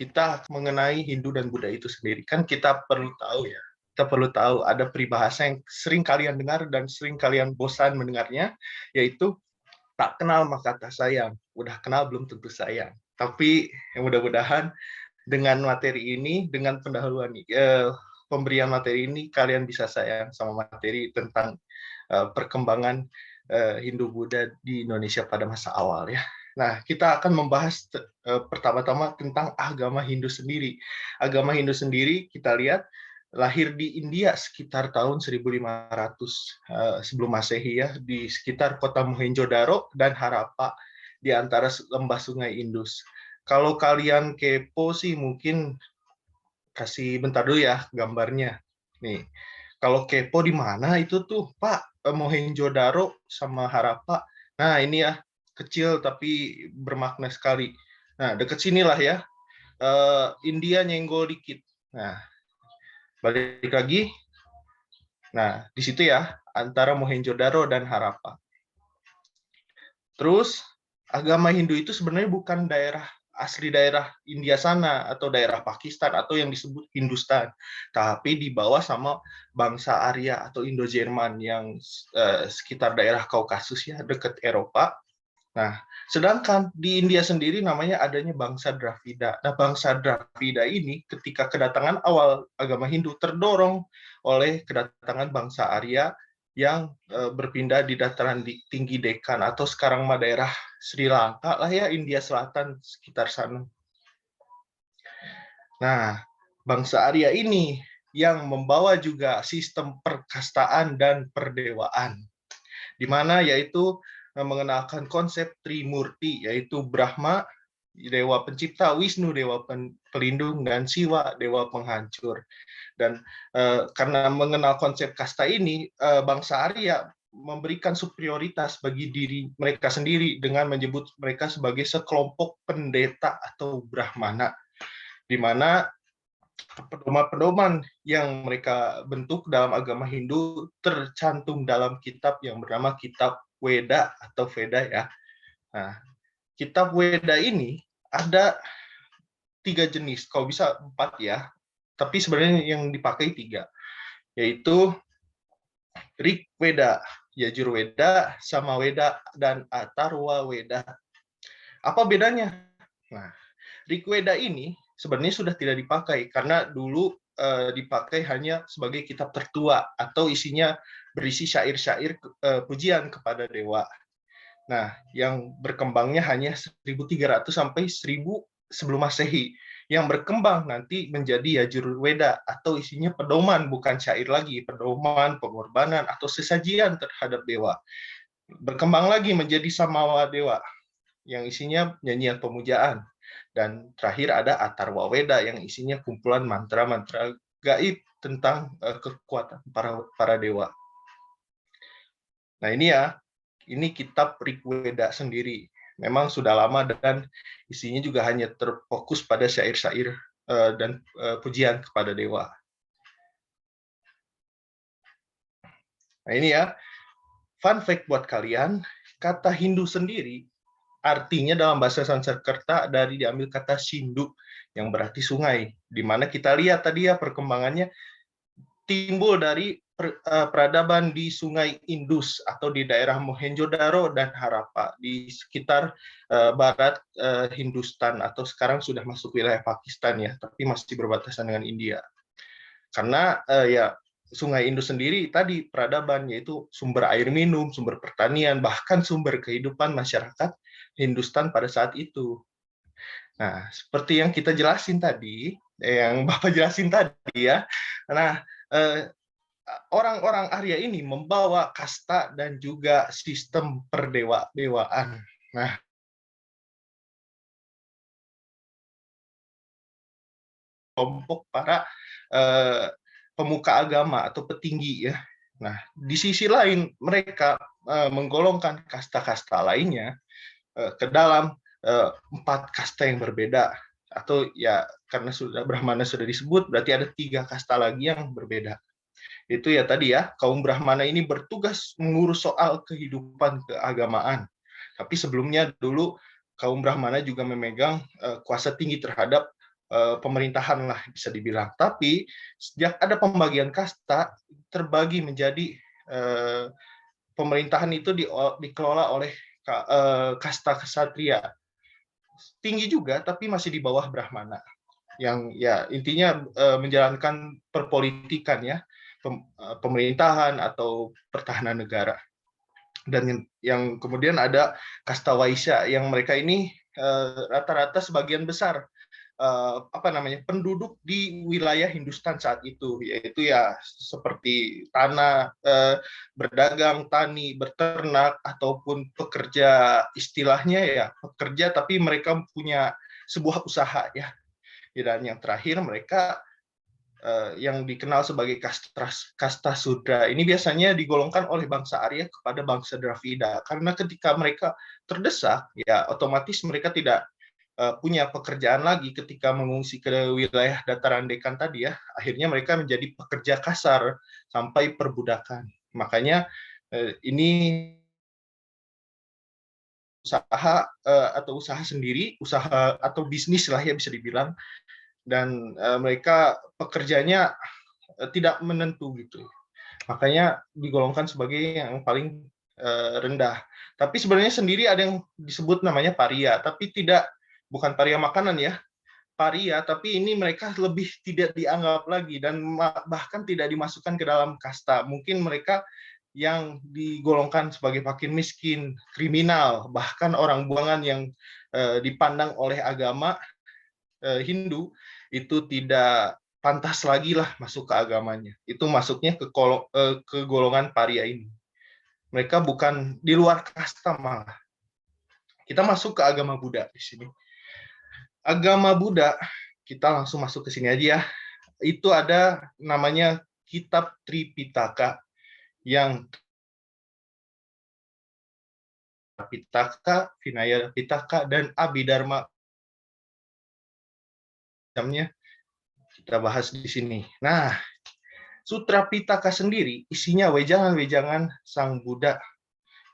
kita mengenai Hindu dan Buddha itu sendiri. Kan kita perlu tahu ya, kita perlu tahu ada peribahasa yang sering kalian dengar dan sering kalian bosan mendengarnya, yaitu tak kenal maka tak sayang, udah kenal belum tentu sayang. Tapi mudah-mudahan dengan materi ini, dengan pendahuluan pemberian materi ini, kalian bisa sayang sama materi tentang perkembangan Hindu Buddha di Indonesia pada masa awal ya. Nah, kita akan membahas pertama-tama tentang agama Hindu sendiri. Agama Hindu sendiri kita lihat lahir di India sekitar tahun 1500 sebelum Masehi ya, di sekitar kota Mohenjo-daro dan Harappa di antara lembah Sungai Indus. Kalau kalian kepo sih mungkin kasih bentar dulu ya gambarnya. Nih, kalau kepo di mana itu tuh, Pak? Mohenjo-daro sama Harappa. Nah, ini ya, kecil tapi bermakna sekali. Nah, dekat sinilah ya. India nyenggol dikit. Nah, balik lagi. Nah, di situ ya, antara Mohenjo-daro dan Harappa. Terus, agama Hindu itu sebenarnya bukan asli daerah India sana atau daerah Pakistan atau yang disebut Hindustan, tapi dibawa sama bangsa Arya atau Indo-Jerman yang sekitar daerah Kaukasus ya, dekat Eropa. Nah, sedangkan di India sendiri namanya adanya bangsa Dravida. Nah, bangsa Dravida ini ketika kedatangan awal agama Hindu terdorong oleh kedatangan bangsa Arya yang berpindah di dataran tinggi Deccan atau sekarang mah daerah Sri Lanka lah ya, India Selatan sekitar sana. Nah, bangsa Arya ini yang membawa juga sistem perkastaan dan perdewaan, di mana yaitu mengenalkan konsep Trimurti, yaitu Brahma, dewa pencipta, Wisnu, dewa pelindung, dan Siwa, dewa penghancur. Dan karena mengenal konsep kasta ini, bangsa Arya memberikan superioritas bagi diri mereka sendiri dengan menyebut mereka sebagai sekelompok pendeta atau Brahmana, di mana pedoman-pedoman yang mereka bentuk dalam agama Hindu tercantum dalam kitab yang bernama Kitab Weda atau Veda ya. Nah, Kitab Weda ini ada 3 jenis, kalau bisa 4 ya, tapi sebenarnya yang dipakai 3, yaitu Rig Weda, Yajur Weda, Samaweda, dan Atharwa Weda. Apa bedanya? Nah, Rig Weda ini sebenarnya sudah tidak dipakai karena dulu dipakai hanya sebagai kitab tertua atau isinya berisi syair-syair pujian kepada dewa. Nah, yang berkembangnya hanya 1300 sampai 1000 sebelum Masehi. Yang berkembang nanti menjadi Yajur Weda atau isinya pedoman, bukan syair lagi, pedoman, pengorbanan atau sesajian terhadap dewa. Berkembang lagi menjadi Samawa Dewa yang isinya nyanyian pemujaan. Dan terakhir ada Atharwa Weda yang isinya kumpulan mantra-mantra gaib tentang kekuatan para dewa. Nah, ini kitab Rig Weda sendiri. Memang sudah lama dan isinya juga hanya terfokus pada syair-syair dan pujian kepada dewa. Nah, ini ya, fun fact buat kalian, kata Hindu sendiri artinya dalam bahasa Sanskerta dari diambil kata Sindhu yang berarti sungai, di mana kita lihat tadi ya perkembangannya timbul dari peradaban di Sungai Indus atau di daerah Mohenjo-daro dan Harappa di sekitar barat Hindustan atau sekarang sudah masuk wilayah Pakistan ya, tapi masih berbatasan dengan India. Karena ya Sungai Indus sendiri tadi peradaban, yaitu sumber air minum, sumber pertanian, bahkan sumber kehidupan masyarakat Hindustan pada saat itu. Nah, seperti yang kita jelasin tadi, yang Bapak jelasin tadi ya. Nah, orang-orang Arya ini membawa kasta dan juga sistem perdewaan. Nah, kelompok para pemuka agama atau petinggi ya. Nah, di sisi lain mereka menggolongkan kasta-kasta lainnya ke dalam 4 kasta yang berbeda, atau ya karena sudah Brahmana sudah disebut berarti ada 3 kasta lagi yang berbeda. Itu ya tadi ya, kaum Brahmana ini bertugas mengurus soal kehidupan keagamaan. Tapi sebelumnya dulu kaum Brahmana juga memegang kuasa tinggi terhadap pemerintahan lah bisa dibilang. Tapi sejak ada pembagian kasta, terbagi menjadi pemerintahan itu dikelola oleh kasta ksatria. Tinggi juga, tapi masih di bawah Brahmana. Yang ya intinya menjalankan perpolitikan ya, pemerintahan atau pertahanan negara. Dan yang kemudian ada kasta Waisya yang mereka ini rata-rata sebagian besar penduduk di wilayah Hindustan saat itu, yaitu ya seperti tanah, berdagang, tani, berternak, ataupun pekerja, istilahnya ya pekerja tapi mereka punya sebuah usaha ya. Dan yang terakhir mereka yang dikenal sebagai kasta Sudra. Ini biasanya digolongkan oleh bangsa Arya kepada bangsa Dravida, karena ketika mereka terdesak, ya otomatis mereka tidak punya pekerjaan lagi ketika mengungsi ke wilayah dataran Dekan tadi ya. Akhirnya mereka menjadi pekerja kasar sampai perbudakan. Makanya ini usaha atau usaha sendiri, usaha atau bisnis lah ya bisa dibilang, dan mereka pekerjanya tidak menentu gitu. Makanya digolongkan sebagai yang paling rendah. Tapi sebenarnya sendiri ada yang disebut namanya paria, tapi bukan paria makanan ya, paria, tapi ini mereka lebih tidak dianggap lagi dan bahkan tidak dimasukkan ke dalam kasta. Mungkin mereka yang digolongkan sebagai fakir miskin, kriminal, bahkan orang buangan yang dipandang oleh agama Hindu itu tidak pantas lagi lah masuk ke agamanya. Itu masuknya ke golongan paria ini. Mereka bukan di luar kasta malah. Kita masuk ke agama Buddha di sini. Agama Buddha, kita langsung masuk ke sini aja ya. Itu ada namanya Kitab Tripitaka yang Pitaka, Vinaya Pitaka, dan Abhidharma. Kita bahas di sini. Nah, Sutra Pitaka sendiri isinya wejangan-wejangan Sang Buddha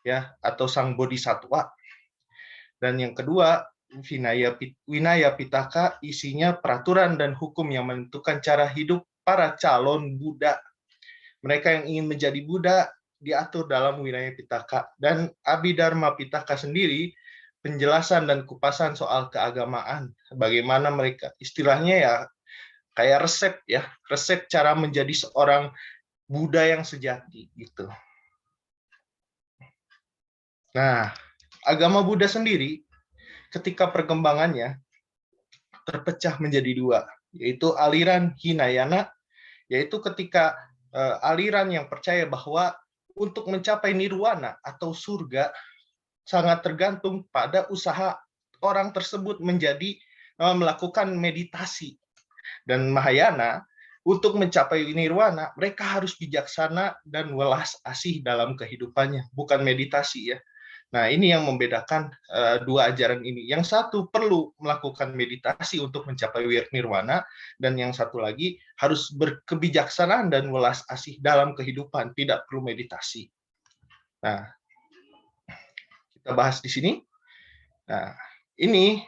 ya, atau Sang Bodhisattva. Dan yang kedua, Vinaya Pitaka isinya peraturan dan hukum yang menentukan cara hidup para calon Buddha. Mereka yang ingin menjadi Buddha diatur dalam Vinaya Pitaka. Dan Abhidharma Pitaka sendiri penjelasan dan kupasan soal keagamaan. Bagaimana mereka, istilahnya ya kayak resep cara menjadi seorang Buddha yang sejati gitu. Nah, agama Buddha sendiri ketika perkembangannya terpecah menjadi dua, yaitu aliran Hinayana, yaitu ketika aliran yang percaya bahwa untuk mencapai nirwana atau surga sangat tergantung pada usaha orang tersebut melakukan meditasi. Dan Mahayana, untuk mencapai nirwana, mereka harus bijaksana dan welas asih dalam kehidupannya, bukan meditasi ya. Nah, ini yang membedakan dua ajaran ini. Yang satu perlu melakukan meditasi untuk mencapai nirwana, dan yang satu lagi harus berkebijaksanaan dan welas asih dalam kehidupan, tidak perlu meditasi. Nah, kita bahas di sini. Nah, ini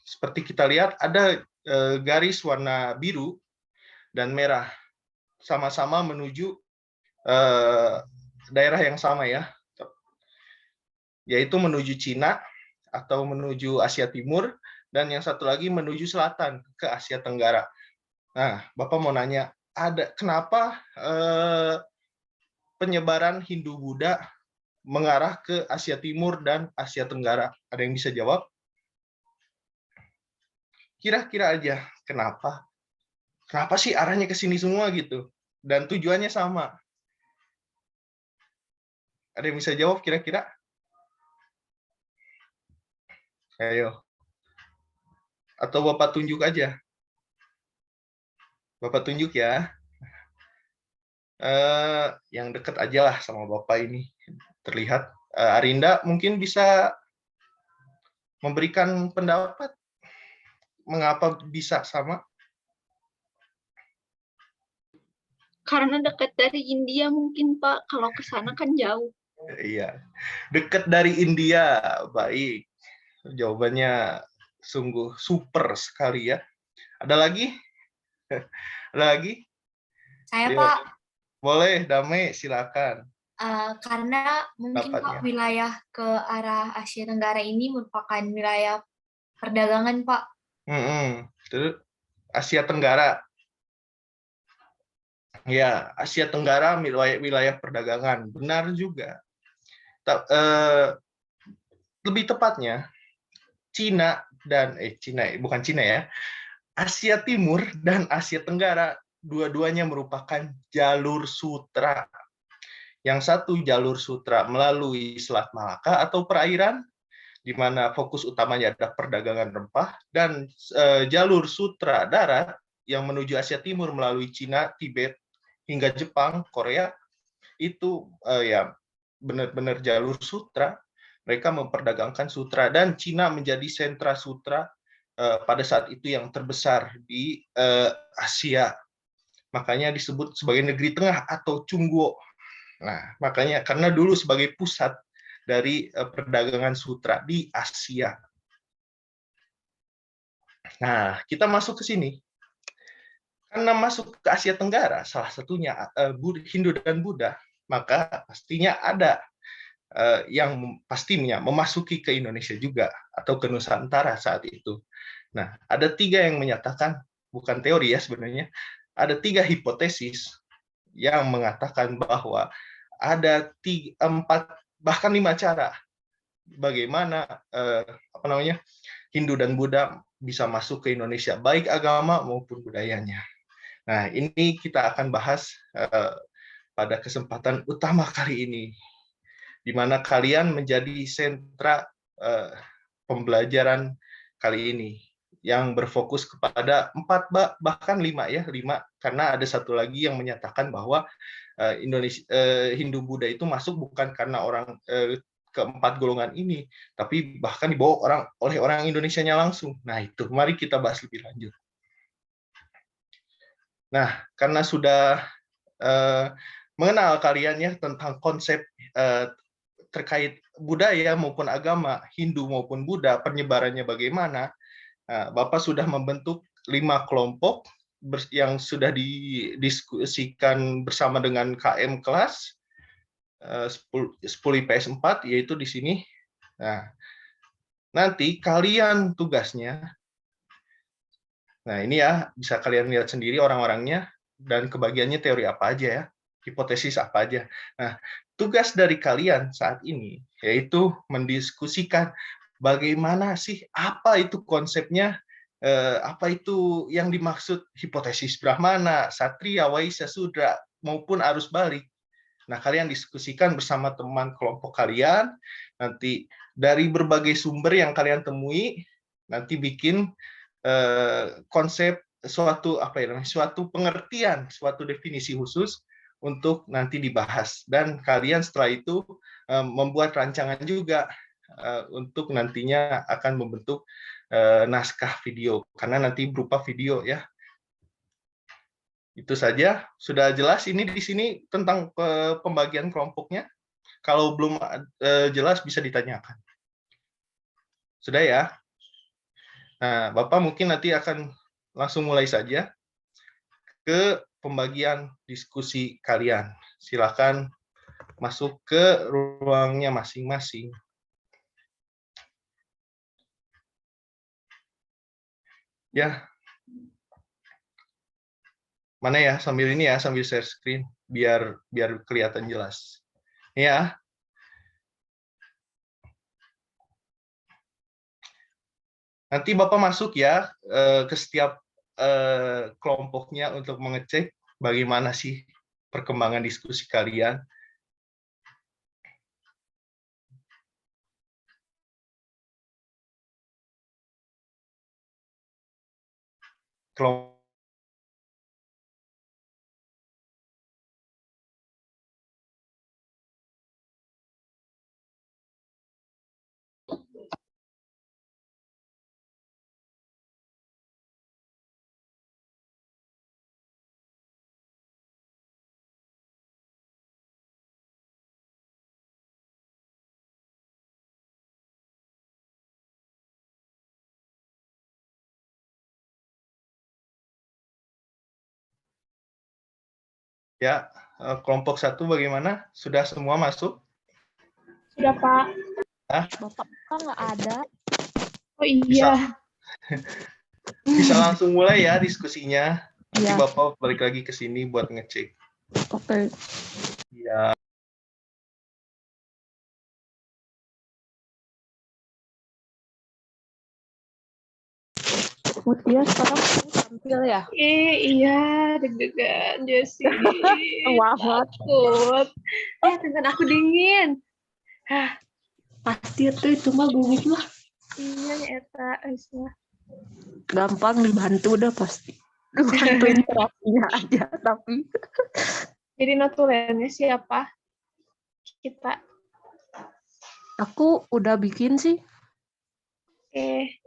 seperti kita lihat ada garis warna biru dan merah, sama-sama menuju daerah yang sama ya, yaitu menuju Cina atau menuju Asia Timur, dan yang satu lagi menuju selatan ke Asia Tenggara. Nah, Bapak mau nanya, kenapa penyebaran Hindu-Buddha mengarah ke Asia Timur dan Asia Tenggara? Ada yang bisa jawab? Kira-kira aja, kenapa? Kenapa sih arahnya ke sini semua gitu? Dan tujuannya sama. Ada yang bisa jawab kira-kira? Ayo. Atau Bapak tunjuk aja? Bapak tunjuk ya. Yang dekat aja lah sama Bapak ini. Terlihat. Arinda mungkin bisa memberikan pendapat mengapa bisa sama? Karena dekat dari India mungkin, Pak. Kalau ke sana kan jauh. Iya, dekat dari India. Baik. Jawabannya sungguh super sekali ya. Ada lagi? Ada lagi? Saya Ayo, Pak, boleh, Dame, silakan karena mungkin Pak pendapatnya. wilayah ke arah Asia Tenggara ini merupakan wilayah perdagangan Pak. Terus Asia Tenggara. Ya, Asia Tenggara wilayah, wilayah perdagangan. Benar juga. Lebih tepatnya, Cina dan Cina bukan Cina ya, Asia Timur dan Asia Tenggara dua-duanya merupakan jalur sutra. Yang satu jalur sutra melalui Selat Malaka atau perairan, di mana fokus utamanya adalah perdagangan rempah, dan jalur sutra darat yang menuju Asia Timur melalui Cina, Tibet, hingga Jepang, Korea, itu ya benar-benar jalur sutra. Mereka memperdagangkan sutra, dan Cina menjadi sentra sutra pada saat itu yang terbesar di Asia. Makanya disebut sebagai negeri tengah atau Cungguo. Nah, makanya karena dulu sebagai pusat dari perdagangan sutra di Asia. Nah, kita masuk ke sini. Karena masuk ke Asia Tenggara, salah satunya Hindu dan Buddha, maka pastinya ada yang pastinya memasuki ke Indonesia juga, atau ke Nusantara saat itu. Nah, ada 3 yang menyatakan, bukan teori ya sebenarnya, ada 3 hipotesis yang mengatakan bahwa ada 4 bahkan 5 cara bagaimana Hindu dan Buddha bisa masuk ke Indonesia, baik agama maupun budayanya. Nah, ini kita akan bahas pada kesempatan utama kali ini, di mana kalian menjadi sentra pembelajaran kali ini, yang berfokus kepada 4 bahkan 5 ya, 5, karena ada satu lagi yang menyatakan bahwa Indonesia Hindu Buddha itu masuk bukan karena orang keempat golongan ini, tapi bahkan dibawa oleh orang Indonesianya langsung. Nah, itu mari kita bahas lebih lanjut. Nah, karena sudah mengenal kalian ya tentang konsep terkait budaya maupun agama, Hindu maupun Buddha, penyebarannya bagaimana, Bapak sudah membentuk 5 kelompok yang sudah didiskusikan bersama dengan KM kelas 10 IPS 4, yaitu di sini. Nah, nanti kalian tugasnya, nah ini ya, bisa kalian lihat sendiri orang-orangnya, dan kebagiannya teori apa aja ya, hipotesis apa aja. Nah, tugas dari kalian saat ini, yaitu mendiskusikan bagaimana sih, apa itu konsepnya, apa itu yang dimaksud hipotesis Brahmana, Satria, Waisya, Sudra, maupun arus balik. Nah, kalian diskusikan bersama teman kelompok kalian, nanti dari berbagai sumber yang kalian temui, nanti bikin konsep suatu pengertian, suatu definisi khusus untuk nanti dibahas, dan kalian setelah itu membuat rancangan juga untuk nantinya akan membentuk naskah video, karena nanti berupa video ya. Itu saja, sudah jelas ini di sini tentang pembagian kelompoknya. Kalau belum jelas bisa ditanyakan. Sudah ya? Nah, Bapak mungkin nanti akan langsung mulai saja ke pembagian diskusi kalian. Silakan masuk ke ruangnya masing-masing. Ya, mana ya, sambil ini ya, sambil share screen biar kelihatan jelas. Ya. Nanti Bapak masuk ya ke setiap kelompoknya untuk mengecek bagaimana sih perkembangan diskusi kalian. Kelompok Ya, kelompok 1 bagaimana? Sudah semua masuk? Sudah, Pak. Bapak nggak ada. Oh Bisa iya. bisa langsung mulai ya diskusinya. Nanti Iya. Bapak balik lagi ke sini buat ngecek. Oke. Ya. Mutia sekarang tampil ya? Iya, deg-degan, Jessie. Semangat. Takut. Tangan aku dingin. Hah, Pasti tuh itu mah gumit mah. iya nih, Eta. Aisyah. Gampang dibantu udah pasti. Bantuin terapinya aja tapi. Jadi notulennya siapa? Kita. Aku udah bikin sih. Oke.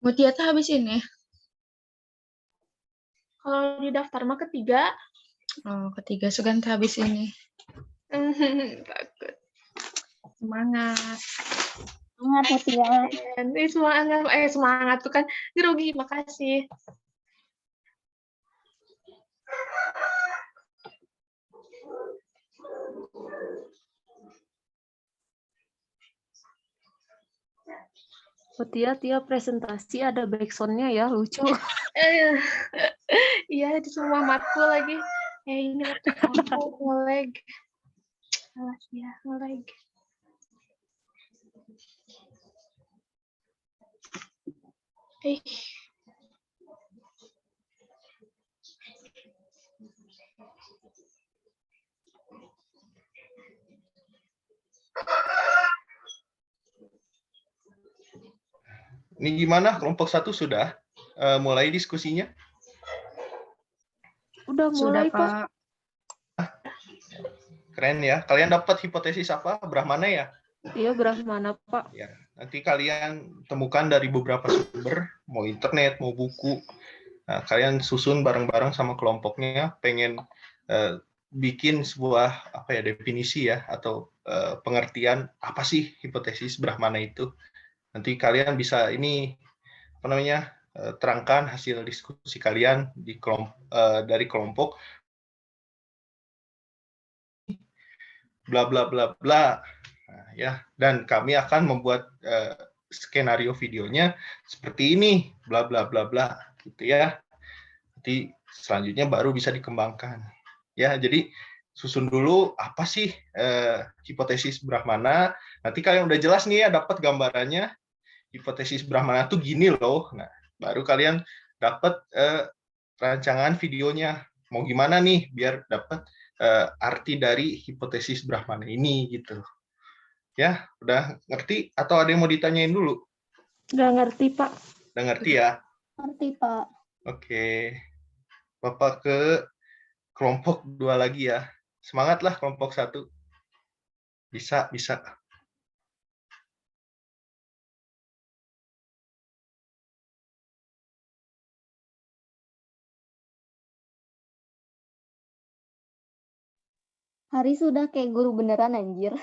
Mutia tuh habis ini. Kalau di daftar mah ketiga. Oh, ketiga Sugan tuh habis ini. Takut. Semangat. Semangat Mutia. Semangat tuh kan grogi. Makasih. Mutia tiap presentasi ada backsound-nya ya, lucu. Iya, di semua matkul lagi. Ini laptop aku nge-lag. Alas ya, nge-lag. Ini gimana? Kelompok 1 sudah mulai diskusinya? Udah Sudah, mulai, Pak. Pak. Keren ya. Kalian dapat hipotesis apa? Brahmana ya? Iya, Brahmana, Pak. Ya. Nanti kalian temukan dari beberapa sumber, mau internet, mau buku. Nah, kalian susun bareng-bareng sama kelompoknya, pengen bikin sebuah definisi ya atau pengertian apa sih hipotesis Brahmana itu. Nanti kalian bisa terangkan hasil diskusi kalian di dari kelompok bla bla bla bla. Nah, ya, dan kami akan membuat skenario videonya seperti ini, bla bla bla bla, gitu ya. Nanti selanjutnya baru bisa dikembangkan. Ya, jadi susun dulu apa sih hipotesis Brahmana. Nanti kalian udah jelas nih ya, dapat gambarannya. Hipotesis Brahmana tuh gini loh. Nah, baru kalian dapat rancangan videonya. Mau gimana nih biar dapat arti dari hipotesis Brahmana ini gitu. Ya, udah ngerti atau ada yang mau ditanyain dulu? Nggak ngerti, Pak. Udah ngerti ya? Ngerti, Pak. Oke. Bapak ke kelompok 2 lagi ya. Semangatlah kelompok 1. Bisa, bisa. Hari sudah kayak guru beneran anjir.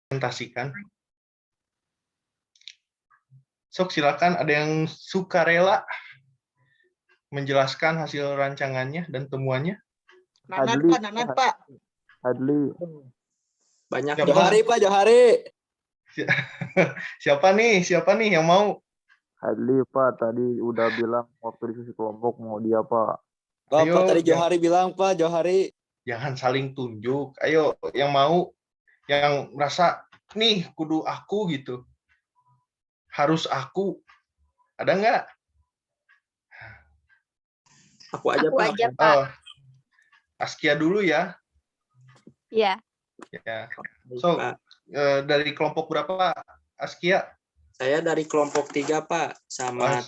Presentasikan. Sok silakan, ada yang sukarela menjelaskan hasil rancangannya dan temuannya? Nanan Pak. Adli. Banyak Siapa? Johari Pak, Johari. Siapa nih yang mau? Adli Pak, tadi udah bilang waktu diskusi kelompok mau dia Pak. Oh, Ayo, Pak, tadi Johari bilang Pak, Johari. jangan saling tunjuk. Ayo, yang mau, yang merasa nih kudu aku gitu, harus aku, ada nggak? Aku aja, Aku Pak. aja, Pak. Oh, Askia dulu ya. Iya. Ya. Baik, So, Pak. dari kelompok berapa, Askia? Saya dari kelompok 3, Pak. Sama Bahas,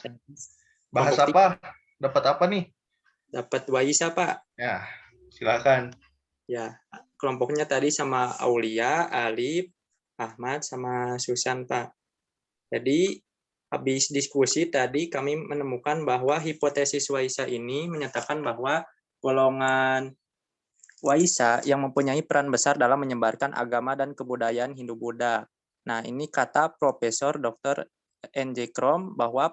bahas kelompok apa? Dapat apa nih? dapat Waisa, Pak. Ya, silakan. Ya, kelompoknya tadi sama Aulia, Alif, Ahmad, sama Susan, Pak. Jadi, habis diskusi tadi kami menemukan bahwa hipotesis Waisa ini menyatakan bahwa golongan Waisa yang mempunyai peran besar dalam menyebarkan agama dan kebudayaan Hindu-Buddha. Nah, ini kata Profesor Dr. N.J. Krom bahwa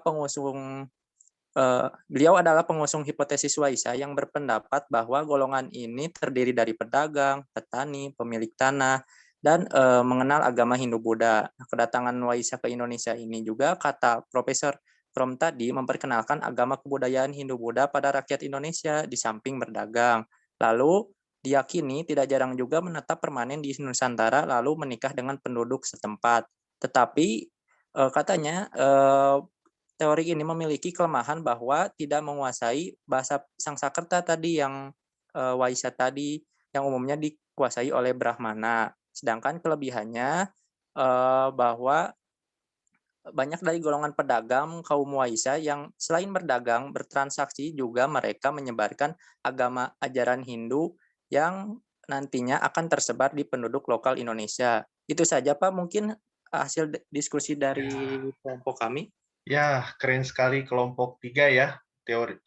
beliau adalah pengusung hipotesis Waisa yang berpendapat bahwa golongan ini terdiri dari pedagang, petani, pemilik tanah, dan mengenal agama Hindu-Buddha. Kedatangan Waisa ke Indonesia ini juga, kata Profesor Krom tadi, memperkenalkan agama kebudayaan Hindu-Buddha pada rakyat Indonesia di samping berdagang. Lalu, diyakini tidak jarang juga menetap permanen di Nusantara lalu menikah dengan penduduk setempat. Tetapi katanya teori ini memiliki kelemahan bahwa tidak menguasai bahasa Sangsakerta tadi yang Waisa tadi yang umumnya dikuasai oleh Brahmana. Sedangkan kelebihannya bahwa banyak dari golongan pedagang kaum Waisa yang selain berdagang, bertransaksi juga mereka menyebarkan agama ajaran Hindu yang nantinya akan tersebar di penduduk lokal Indonesia. Itu saja, Pak, mungkin hasil diskusi dari kelompok kami. Ya, keren sekali kelompok 3 ya. Teori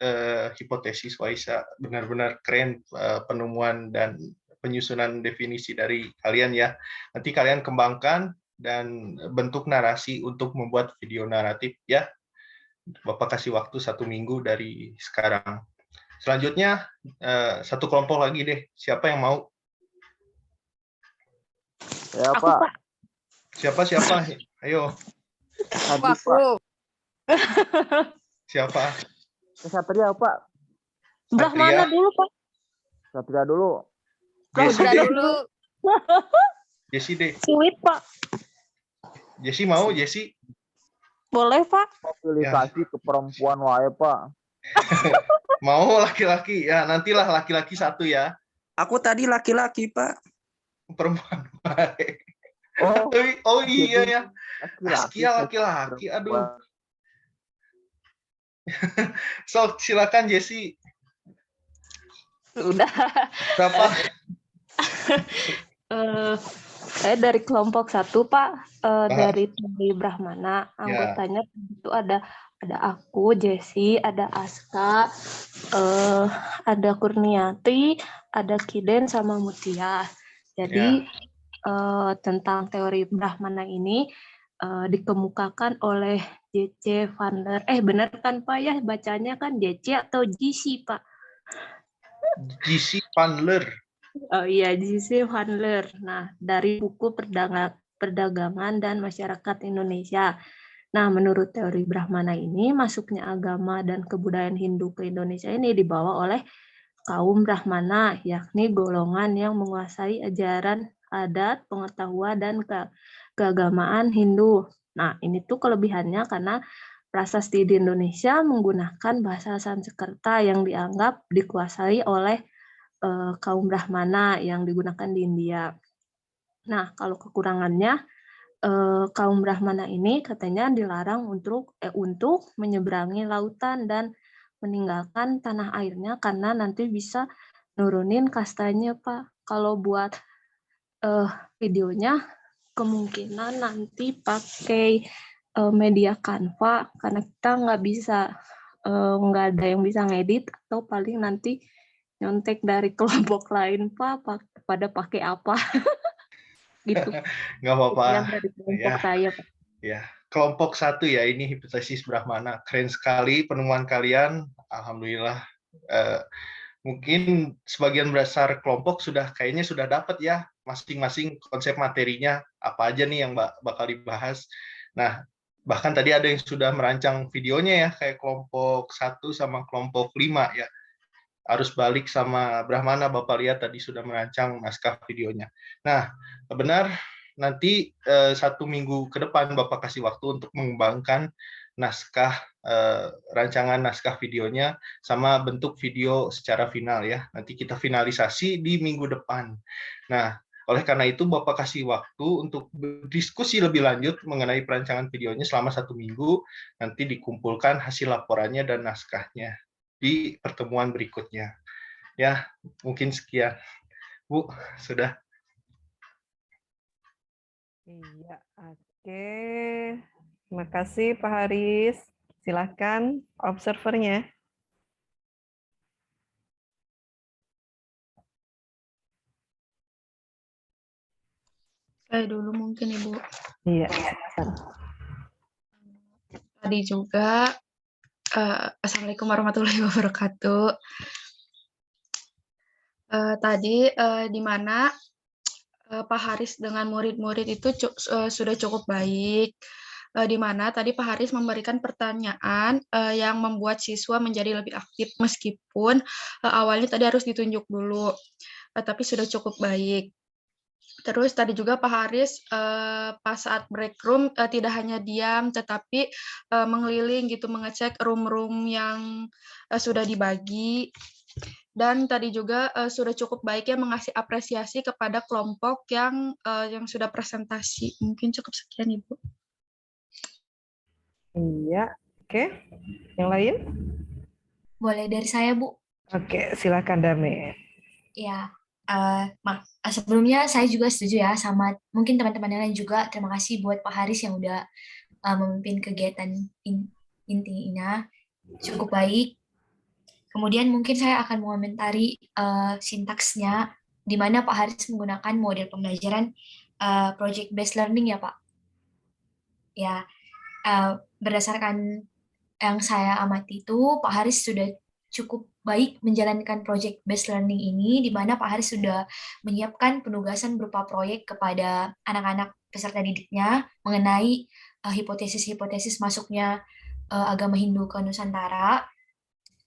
hipotesis Waisa, benar-benar keren penemuan dan penyusunan definisi dari kalian ya. Nanti kalian kembangkan dan bentuk narasi untuk membuat video naratif ya. Bapak kasih waktu 1 minggu dari sekarang. Selanjutnya satu kelompok lagi deh. Siapa yang mau? Ya, Aku, Pak. Pak. Siapa? Ayo, Hadli, Pak. siapa? Satria, Pak. Brahmana dulu, Pak. Satria dulu. Jesse Udah deh. dulu. Jesse deh. Sweet, Pak. Jesse mau, Jesse? Boleh, Pak. Pilih Ya. kasih ke perempuan wae, Pak. Mau laki-laki? Ya, nantilah laki-laki 1 ya. Aku tadi laki-laki, Pak. Perempuan baik. Oh, Oh iya ya. laki-laki. Askia laki-laki. Aduh. So, silakan Jesse. Udah. Berapa? Saya dari kelompok 1, Pak. Dari Brahmana. Anggotanya itu ada aku, Jessi, ada Aska, ada Kurniati, ada Kiden sama Mutia. Jadi tentang teori Brahmana ini dikemukakan oleh J.C. Vandler. Benar kan, Pak, ya? Bacanya kan J.C. atau J.C., Pak? J.C. Vandler. Oh iya, J.C. Vandler. Nah, dari buku Perdagangan dan Masyarakat Indonesia. Nah, menurut teori Brahmana ini, masuknya agama dan kebudayaan Hindu ke Indonesia ini dibawa oleh kaum Brahmana, yakni golongan yang menguasai ajaran adat, pengetahuan, dan keagamaan Hindu. Nah, ini tuh kelebihannya karena prasasti di Indonesia menggunakan bahasa Sanskerta yang dianggap dikuasai oleh kaum Brahmana yang digunakan di India. Nah, kalau kekurangannya, kaum Brahmana ini katanya dilarang untuk menyeberangi lautan dan meninggalkan tanah airnya karena nanti bisa nurunin kastanya, Pak. Kalau buat videonya kemungkinan nanti pakai media Canva karena kita nggak ada yang bisa ngedit atau paling nanti nyontek dari kelompok lain, Pak, pada pakai apa. Gitu. Nggak apa-apa. Yang dari kelompok saya, Pak. Ya, kelompok 1 ya, ini hipotesis Brahmana. Keren sekali penemuan kalian. Alhamdulillah. Mungkin sebagian besar kelompok kayaknya sudah dapat ya masing-masing konsep materinya apa aja nih yang bakal dibahas. Nah, bahkan tadi ada yang sudah merancang videonya ya, kayak kelompok 1 sama kelompok 5 ya. arus balik sama Brahmana. Bapak lihat tadi sudah merancang naskah videonya. Nah, benar nanti 1 minggu ke depan Bapak kasih waktu untuk mengembangkan naskah rancangan naskah videonya sama bentuk video secara final ya. Nanti kita finalisasi di minggu depan. Nah, oleh karena itu Bapak kasih waktu untuk berdiskusi lebih lanjut mengenai perancangan videonya selama 1 minggu. Nanti dikumpulkan hasil laporannya dan naskahnya di pertemuan berikutnya. Ya, mungkin sekian. Bu, sudah. Iya, oke. Terima kasih Pak Haris. Silahkan observernya. Saya dulu mungkin Ibu. Iya. Tadi juga, Assalamualaikum warahmatullahi wabarakatuh. Tadi di mana Pak Haris dengan murid-murid itu sudah cukup baik. Di mana tadi Pak Haris memberikan pertanyaan yang membuat siswa menjadi lebih aktif meskipun awalnya tadi harus ditunjuk dulu, tapi sudah cukup baik. Terus tadi juga Pak Haris pas saat break room tidak hanya diam tetapi mengeliling gitu mengecek room-room yang sudah dibagi. Dan tadi juga sudah cukup baik ya mengasih apresiasi kepada kelompok yang sudah presentasi. Mungkin cukup sekian Ibu. Iya, oke. Yang lain? Boleh dari saya, Bu. Oke, silakan Dame. Ya, sebelumnya saya juga setuju ya sama mungkin teman-teman yang lain juga. Terima kasih buat Pak Haris yang udah memimpin kegiatan intinya cukup baik. Kemudian mungkin saya akan mengomentari sintaksnya, di mana Pak Haris menggunakan model pembelajaran project based learning ya Pak. Ya, berdasarkan yang saya amati itu, Pak Haris sudah cukup baik menjalankan project based learning ini, di mana Pak Haris sudah menyiapkan penugasan berupa proyek kepada anak-anak peserta didiknya mengenai hipotesis-hipotesis masuknya agama Hindu ke Nusantara.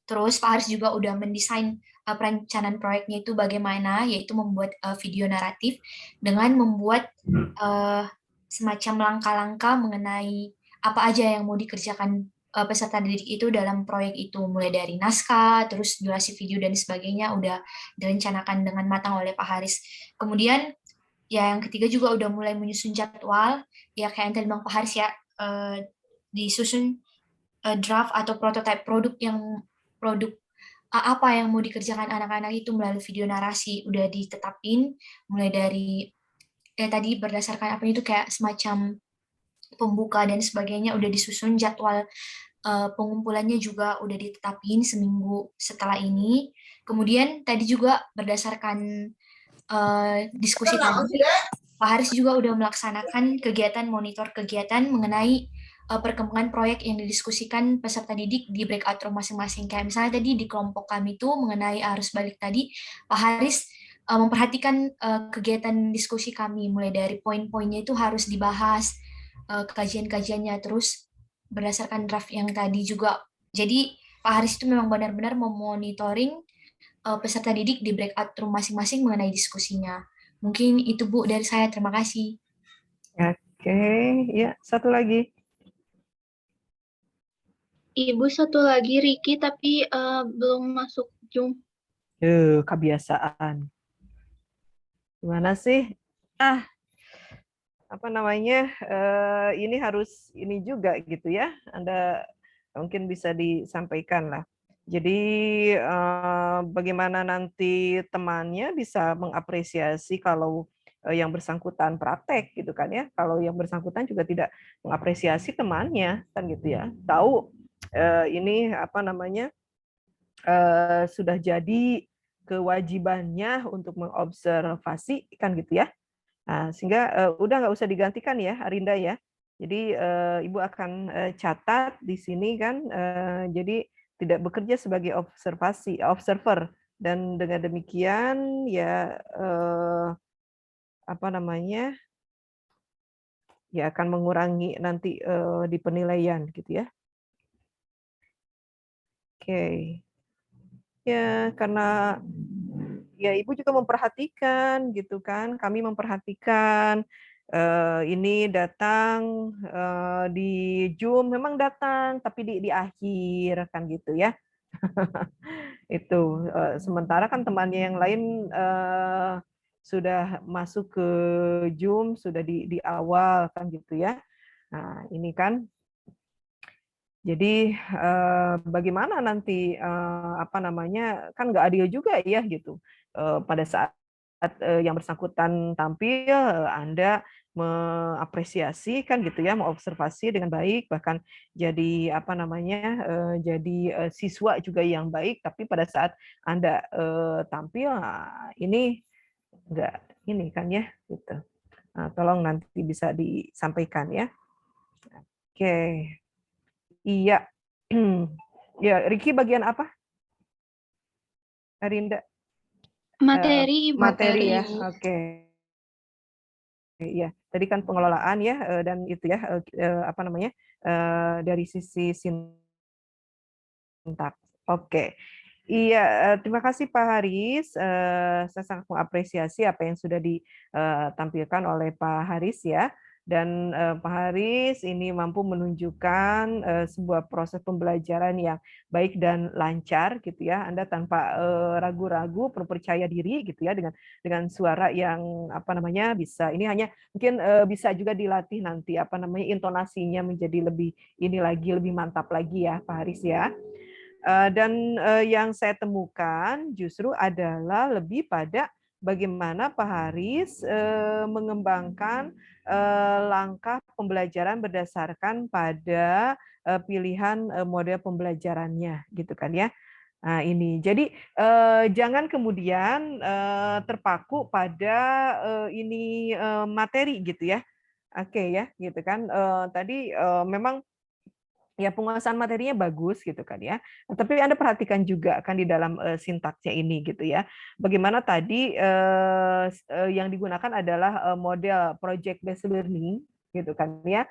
Terus Pak Haris juga udah mendesain perencanaan proyeknya itu bagaimana, yaitu membuat video naratif dengan membuat semacam langkah-langkah mengenai apa aja yang mau dikerjakan peserta didik itu dalam proyek itu, mulai dari naskah, terus durasi video dan sebagainya udah direncanakan dengan matang oleh Pak Haris. Kemudian ya yang ketiga juga udah mulai menyusun jadwal, ya kayak yang tadi Bang Pak Haris ya, disusun draft atau prototipe produk apa yang mau dikerjakan anak-anak itu melalui video narasi udah ditetapin, mulai dari tadi berdasarkan apa itu kayak semacam pembuka dan sebagainya udah disusun, jadwal pengumpulannya juga udah ditetapin seminggu setelah ini. Kemudian tadi juga berdasarkan diskusi tadi, Pak Haris juga udah melaksanakan kegiatan monitor kegiatan mengenai perkembangan proyek yang didiskusikan peserta didik di breakout room masing-masing. Kayak misalnya tadi di kelompok kami itu mengenai arus balik tadi, Pak Haris memperhatikan kegiatan diskusi kami, mulai dari poin-poinnya itu harus dibahas, kajian-kajiannya, terus berdasarkan draft yang tadi juga. Jadi Pak Haris itu memang benar-benar memonitoring peserta didik di breakout room masing-masing mengenai diskusinya. Mungkin itu Bu dari saya, terima kasih. Oke, ya satu lagi. Ibu satu lagi Riki tapi belum masuk Zoom. Kebiasaan. Gimana sih? Apa namanya? Ini harus ini juga gitu ya. Anda mungkin bisa disampaikan lah. Jadi bagaimana nanti temannya bisa mengapresiasi kalau yang bersangkutan praktek gitu kan ya. Kalau yang bersangkutan juga tidak mengapresiasi temannya kan gitu ya. Tahu ini apa namanya sudah jadi kewajibannya untuk mengobservasi kan gitu ya. Nah, sehingga udah nggak usah digantikan ya Arinda ya. Jadi Ibu akan catat di sini kan. Jadi tidak bekerja sebagai observer dan dengan demikian ya apa namanya ya akan mengurangi nanti di penilaian gitu ya. Oke. Ya, karena ya Ibu juga memperhatikan gitu kan, kami memperhatikan ini datang di Zoom memang datang tapi di akhir kan gitu ya. Itu sementara kan temannya yang lain sudah masuk ke Zoom sudah di awal kan gitu ya. Nah, ini kan jadi bagaimana nanti apa namanya kan nggak adil juga ya gitu. Pada saat yang bersangkutan tampil Anda mengapresiasi kan gitu ya, mengobservasi dengan baik bahkan jadi apa namanya jadi siswa juga yang baik tapi pada saat Anda tampil nah, ini enggak ini kan ya gitu. Nah, tolong nanti bisa disampaikan ya. Oke. Iya. Ya, Riki bagian apa? Arinda. Materi, Ibu. Materi ya. Ibu. Oke. Iya, tadi kan pengelolaan ya dan itu ya apa namanya? Dari sisi sintak. Oke. Iya, terima kasih Pak Haris. Saya sangat mengapresiasi apa yang sudah ditampilkan oleh Pak Haris ya. Dan Pak Haris ini mampu menunjukkan sebuah proses pembelajaran yang baik dan lancar gitu ya. Anda tanpa ragu-ragu, percaya diri gitu ya dengan suara yang apa namanya bisa ini hanya mungkin bisa juga dilatih nanti apa namanya intonasinya menjadi lebih ini lagi lebih mantap lagi ya Pak Haris ya. Dan yang saya temukan justru adalah lebih pada bagaimana Pak Haris mengembangkan langkah pembelajaran berdasarkan pada pilihan model pembelajarannya, gitu kan ya. Nah ini, jadi jangan kemudian terpaku pada ini materi gitu ya. Oke ya, gitu kan. Tadi memang ya penguasaan materinya bagus gitu kan ya. Tapi Anda perhatikan juga kan di dalam sintaksnya ini gitu ya. Bagaimana tadi yang digunakan adalah model project based learning gitu kan ya.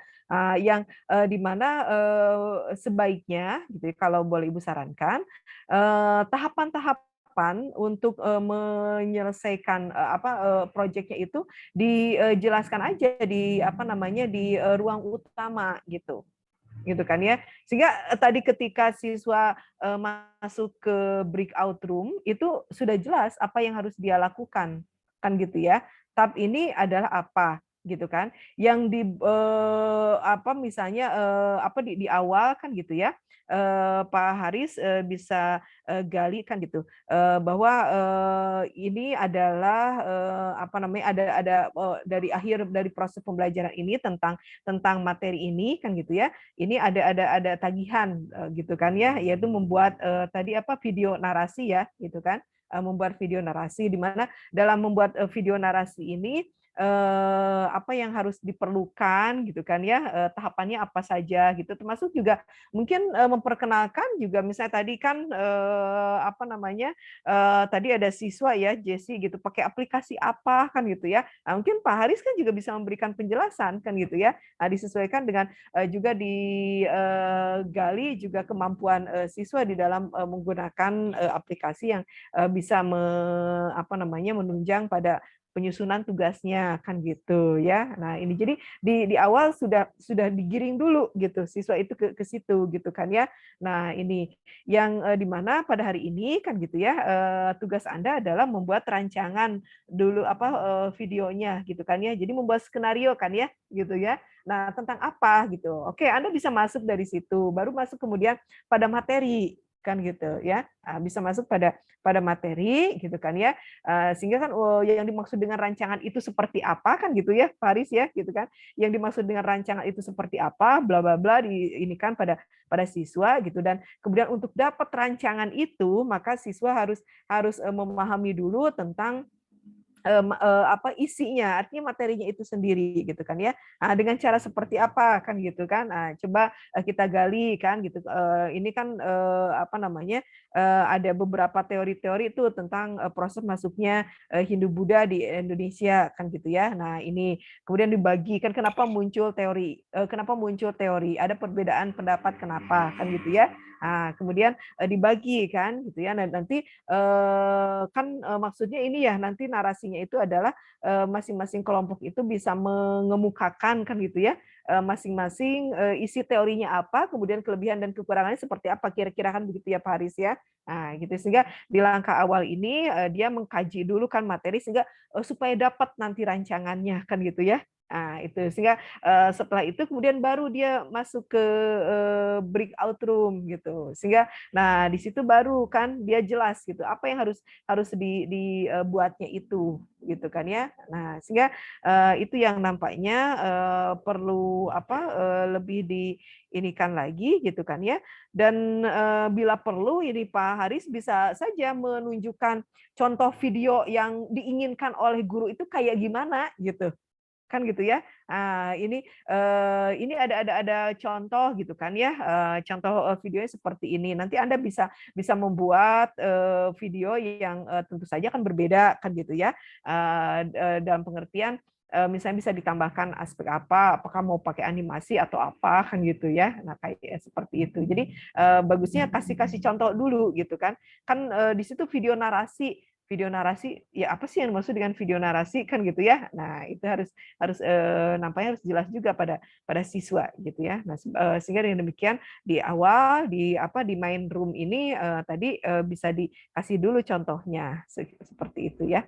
Yang di mana sebaiknya gitu ya, kalau boleh Ibu sarankan tahapan-tahapan untuk menyelesaikan proyeknya itu dijelaskan aja di apa namanya di ruang utama gitu kan ya. Sehingga tadi ketika siswa masuk ke breakout room itu sudah jelas apa yang harus dia lakukan kan gitu ya. Tab ini adalah apa gitu kan. Yang di apa misalnya apa di awal kan gitu ya. Pak Haris bisa gali kan gitu bahwa ini adalah apa namanya ada dari akhir dari proses pembelajaran ini tentang materi ini kan gitu ya. Ini ada tagihan gitu kan ya, yaitu membuat tadi apa video narasi ya gitu kan. Membuat video narasi di mana dalam membuat video narasi ini apa yang harus diperlukan gitu kan ya, tahapannya apa saja gitu, termasuk juga mungkin memperkenalkan juga misalnya tadi kan apa namanya tadi ada siswa ya Jesse gitu pakai aplikasi apa kan gitu ya. Nah, mungkin Pak Haris kan juga bisa memberikan penjelasan kan gitu ya. Nah, disesuaikan dengan juga digali juga kemampuan siswa di dalam menggunakan aplikasi yang bisa apa namanya menunjang pada penyusunan tugasnya kan gitu ya. Nah, ini jadi di awal sudah digiring dulu gitu siswa itu ke situ gitu kan ya. Nah, ini yang di mana pada hari ini kan gitu ya tugas Anda adalah membuat rancangan dulu apa videonya gitu kan ya. Jadi membuat skenario kan ya gitu ya. Nah, tentang apa gitu. Oke, Anda bisa masuk dari situ, baru masuk kemudian pada materi kan gitu ya. Nah, bisa masuk pada materi gitu kan ya. Sehingga kan yang dimaksud dengan rancangan itu seperti apa kan gitu ya, Faris ya gitu kan. Yang dimaksud dengan rancangan itu seperti apa, bla bla bla ini kan pada siswa gitu dan kemudian untuk dapat rancangan itu maka siswa harus memahami dulu tentang apa isinya, artinya materinya itu sendiri gitu kan ya. Nah, dengan cara seperti apa kan gitu kan. Nah, coba kita gali kan gitu. Ini kan apa namanya ada beberapa teori-teori itu tentang proses masuknya Hindu-Buddha di Indonesia kan gitu ya. Nah, ini kemudian dibagi kan kenapa muncul teori, ada perbedaan pendapat kenapa kan gitu ya. Kemudian dibagi kan gitu ya. Dan nanti kan maksudnya ini ya, nanti narasinya itu adalah masing-masing kelompok itu bisa mengemukakan kan gitu ya, masing-masing isi teorinya apa, kemudian kelebihan dan kekurangannya seperti apa, kira-kira kan begitu ya Pak Haris ya. Nah, gitu sehingga di langkah awal ini dia mengkaji dulu kan materi sehingga supaya dapat nanti rancangannya kan gitu ya. Nah, itu sehingga setelah itu kemudian baru dia masuk ke breakout room gitu. Sehingga nah di situ baru kan dia jelas gitu apa yang harus dibuatnya itu gitu kan ya. Nah, sehingga itu yang nampaknya perlu lebih diinikan lagi gitu kan ya. Dan bila perlu ini Pak Haris bisa saja menunjukkan contoh video yang diinginkan oleh guru itu kayak gimana gitu. Kan gitu ya. Ini ada contoh gitu kan ya. Contoh videonya seperti ini. Nanti Anda bisa membuat video yang tentu saja kan berbeda kan gitu ya. Dalam pengertian misalnya bisa ditambahkan aspek apa, apakah mau pakai animasi atau apa kan gitu ya. Nah, kayak seperti itu. Jadi bagusnya kasih contoh dulu gitu kan. Kan di situ video narasi ya apa sih yang dimaksud dengan video narasi kan gitu ya. Nah, itu harus nampaknya harus jelas juga pada siswa gitu ya. Nah, sehingga dengan demikian di awal di main room ini tadi bisa dikasih dulu contohnya seperti itu ya.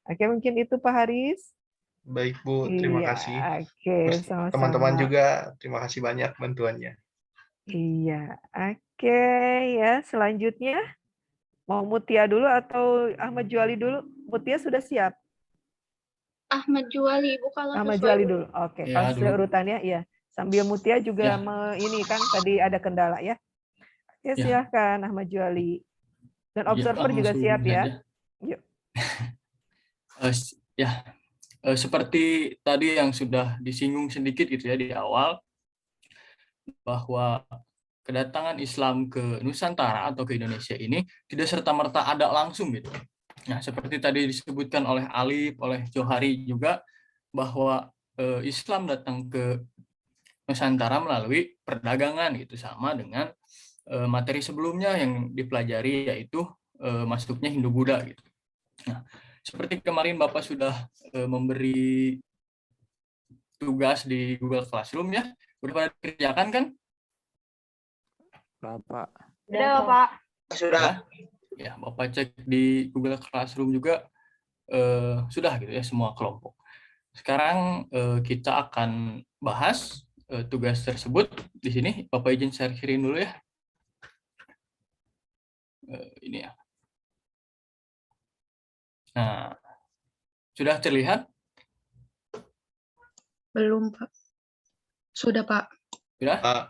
Oke, mungkin itu Pak Haris. Baik Bu, terima Iya, kasih. oke, Terus teman-teman sama-sama. juga terima kasih banyak bantuannya. Iya, oke ya. Selanjutnya mau Mutia dulu atau Ahmad Juali dulu? Mutia sudah siap? Ahmad Juwali, Ibu, kalau Ahmad sesuai Juali dulu. Oke, Ya, kalau sesuai dulu. urutannya ya. Sambil Mutia juga Ya. ini kan tadi ada kendala ya. Oke, Ya. silahkan Ahmad Juali. Dan Ya, observer juga langsung siap ya. saja. Yuk. Seperti tadi yang sudah disinggung sedikit gitu ya di awal, bahwa kedatangan Islam ke Nusantara atau ke Indonesia ini tidak serta-merta ada langsung gitu. Nah, seperti tadi disebutkan oleh Alif, oleh Johari juga, bahwa Islam datang ke Nusantara melalui perdagangan gitu, sama dengan materi sebelumnya yang dipelajari yaitu masuknya Hindu-Buddha gitu. Nah, seperti kemarin Bapak sudah memberi tugas di Google Classroom ya, udah pada dikerjakan kan? Bapak. Udah, Pak. Sudah. Ya, Bapak cek di Google Classroom juga sudah gitu ya semua kelompok. Sekarang kita akan bahas tugas tersebut di sini. Bapak izin sharing dulu ya. Ini ya. Nah, sudah terlihat? Belum, Pak. Sudah, Pak. Sudah? Pak,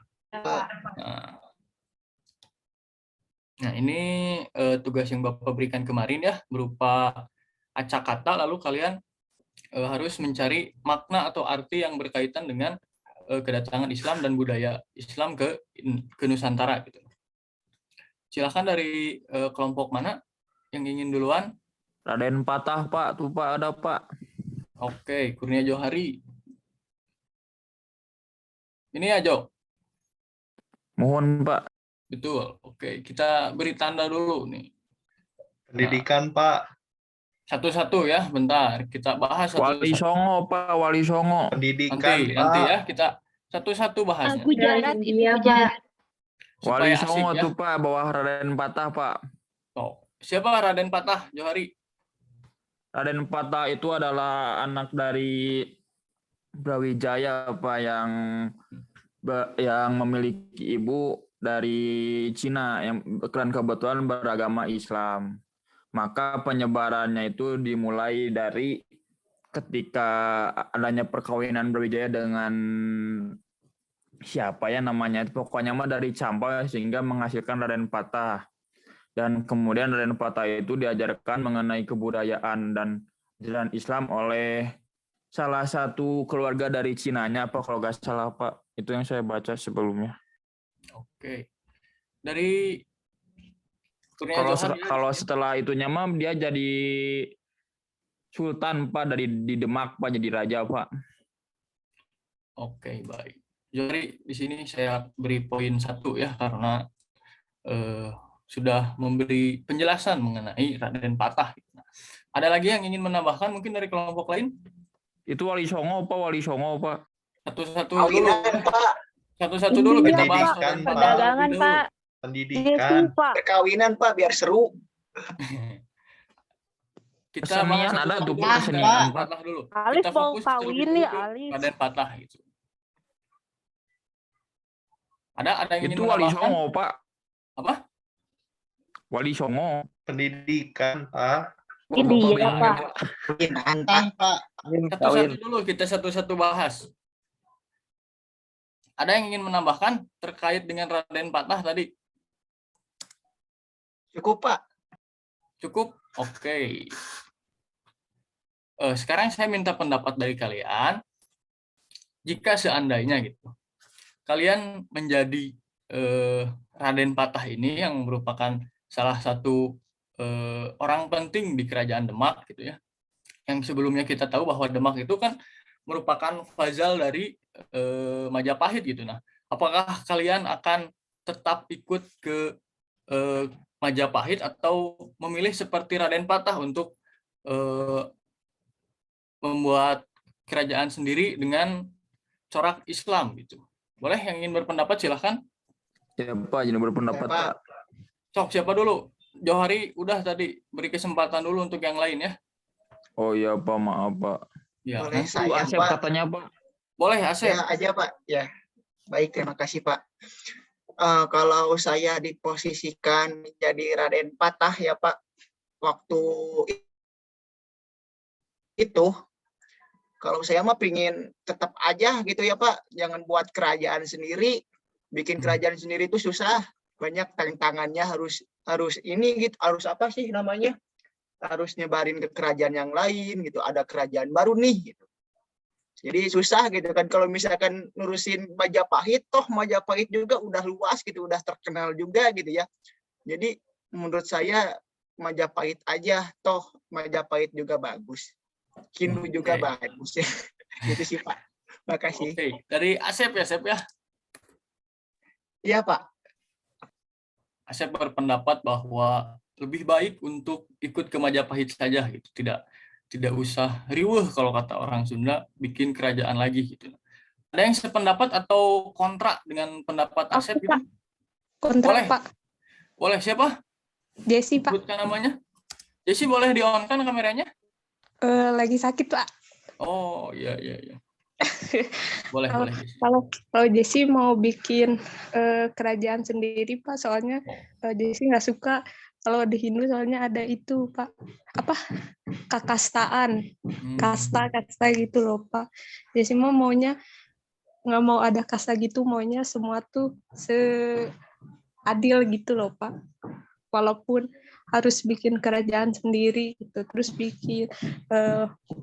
Nah, ini tugas yang Bapak berikan kemarin ya, berupa acak kata, lalu kalian harus mencari makna atau arti yang berkaitan dengan kedatangan Islam dan budaya Islam ke Nusantara gitu. Silakan dari kelompok mana yang ingin duluan? Raden Patah Pak, tuh Pak ada Pak. Oke, Kurnia Johari. Ini ya Jo. Mohon Pak. Betul. Oke, kita beri tanda dulu nih. pendidikan Pak, Satu-satu ya, bentar. Kita bahas Wali satu-satu. Songo Pak, Wali Songo. pendidikan Nanti Pak. ya, kita satu-satu bahasnya. Gujarat, Ibu, Gujarat. Wali Supaya asik Songo ya. tuh Pak, bawah Raden Patah Pak. Oh, siapa Raden Patah, Johari? Raden Patah itu adalah anak dari Brawijaya Pak, yang memiliki ibu dari Cina yang kebetulan beragama Islam. Maka penyebarannya itu dimulai dari ketika adanya perkawinan Brawijaya dengan siapa ya namanya, pokoknya mah dari Campa, sehingga menghasilkan Raden Patah. Dan kemudian Raden Patah itu diajarkan mengenai kebudayaan dan ajaran Islam oleh salah satu keluarga dari Cinanya, apa kalau nggak salah Pak. Itu yang saya baca sebelumnya. Oke. Dari Kurnia Johari. Kalau setelah itunya mah dia jadi Sultan Pak, di Demak Pak, jadi raja Pak. Oke, baik. Johari, di sini saya beri poin 1 ya, karena sudah memberi penjelasan mengenai Raden Patah. Ada lagi yang ingin menambahkan mungkin dari kelompok lain? Itu Wali Songo, Pak. Wali Songo, Pak. Satu-satu dulu. Satu-satu dulu Iya, kita Pak. bahas. Pendidikan, Pak. Perdagangan, Dulu. Pak. Pendidikan. Pak. Perkawinan Pak biar seru. Kita Kesenian bahas ada satu-satu tuh, dulu. Pak, kesenian, Raden Pak. Patah dulu. Alif Kita mau fokus kawin terlebih nih, dulu ke Alif. Raden Patah gitu. Ada yang ingin Itu Wali menambahkan? Songo, Pak. Apa? Wali Songo. Pendidikan, Pak. Ini ya, Pak. Perkawinan Pak. Satu-satu dulu, kita satu-satu bahas. Ada yang ingin menambahkan terkait dengan Raden Patah tadi? Cukup Pak. Cukup? Oke. Sekarang saya minta pendapat dari kalian. Jika seandainya gitu, kalian menjadi Raden Patah ini yang merupakan salah satu orang penting di kerajaan Demak gitu ya. Yang sebelumnya kita tahu bahwa Demak itu kan merupakan fazal dari Majapahit gitu. Nah, apakah kalian akan tetap ikut ke Majapahit atau memilih seperti Raden Patah untuk membuat kerajaan sendiri dengan corak Islam gitu? Boleh yang ingin berpendapat silahkan. Siapa yang berpendapat, Siapa? Pak? Cok, siapa dulu? Johari udah tadi, beri kesempatan dulu untuk yang lain ya. Oh iya, Pak. Maaf, Pak. Ya, Boleh nanti saya Asep Pak. katanya, Pak. boleh Asep. Ya aja Pak. Ya. Baik, terima kasih Pak. Kalau saya diposisikan menjadi Raden Patah ya Pak, waktu itu kalau saya mah pingin tetap aja gitu ya Pak, jangan buat kerajaan sendiri. Bikin kerajaan sendiri itu susah, banyak tantangannya, harus ini gitu, harus apa sih namanya? Harus nyebarin ke kerajaan yang lain gitu, ada kerajaan baru nih gitu. Jadi susah gitu kan kalau misalkan nurusin Majapahit, toh Majapahit juga udah luas gitu, udah terkenal juga gitu ya. Jadi menurut saya Majapahit aja, toh Majapahit juga bagus. Hindu juga bagus ya. Gitu sih Pak. Makasih. Oke, dari Asep ya, Asep ya. Iya Pak. Asep berpendapat bahwa lebih baik untuk ikut ke Majapahit saja gitu, tidak usah riweuh kalau kata orang Sunda bikin kerajaan lagi gitu. Ada yang sependapat atau kontra dengan pendapat Asep gitu? Kontrak Boleh. Pak. Boleh, siapa? Jesse Pak. Sebutkan namanya. Jesse, boleh di-on-kan kameranya? Lagi sakit Pak. Oh, iya. Boleh, Kalau- boleh. Jesse. Kalau Jesse mau bikin kerajaan sendiri Pak, soalnya Jesse nggak suka kalau di Hindu, soalnya ada itu Pak, apa, kakastaan, kasta gitu loh Pak. Jesse maunya nggak mau ada kasta gitu, maunya semua tuh seadil gitu loh Pak. Walaupun harus bikin kerajaan sendiri gitu, terus bikin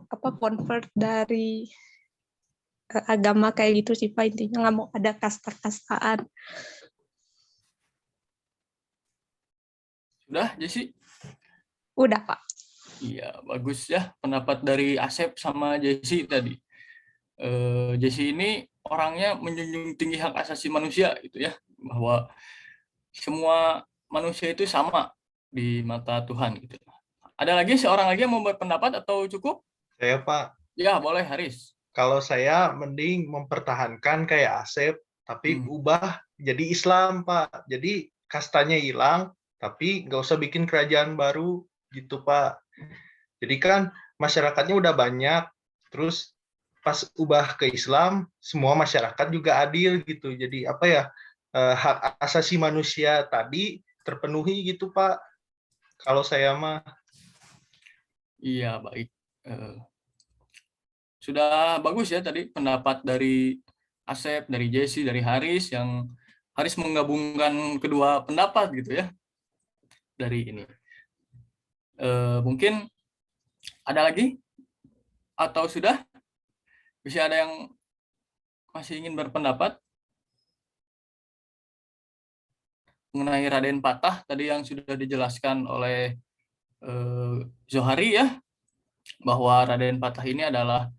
convert dari agama kayak gitu sih Pak, intinya nggak mau ada kasta-kastaan. Sudah, Jesse? Udah Pak. Iya, bagus ya pendapat dari Asep sama Jesse tadi. Jesse ini orangnya menjunjung tinggi hak asasi manusia gitu ya, bahwa semua manusia itu sama di mata Tuhan gitu. Ada lagi seorang lagi yang mau berpendapat atau cukup? Saya, Pak. Ya, boleh Haris. Kalau saya mending mempertahankan kayak Asep, tapi ubah jadi Islam, Pak. Jadi kastanya hilang, tapi nggak usah bikin kerajaan baru gitu, Pak. Jadi kan masyarakatnya udah banyak, terus pas ubah ke Islam, semua masyarakat juga adil gitu. Jadi apa ya, hak asasi manusia tadi terpenuhi gitu, Pak. Kalau saya mah. Iya, baik. Sudah bagus ya tadi pendapat dari Asep, dari Jesse, dari Haris, yang Haris menggabungkan kedua pendapat gitu ya dari ini. Mungkin ada lagi atau sudah? Bisa ada yang masih ingin berpendapat mengenai Raden Patah tadi yang sudah dijelaskan oleh Johari ya, bahwa Raden Patah ini adalah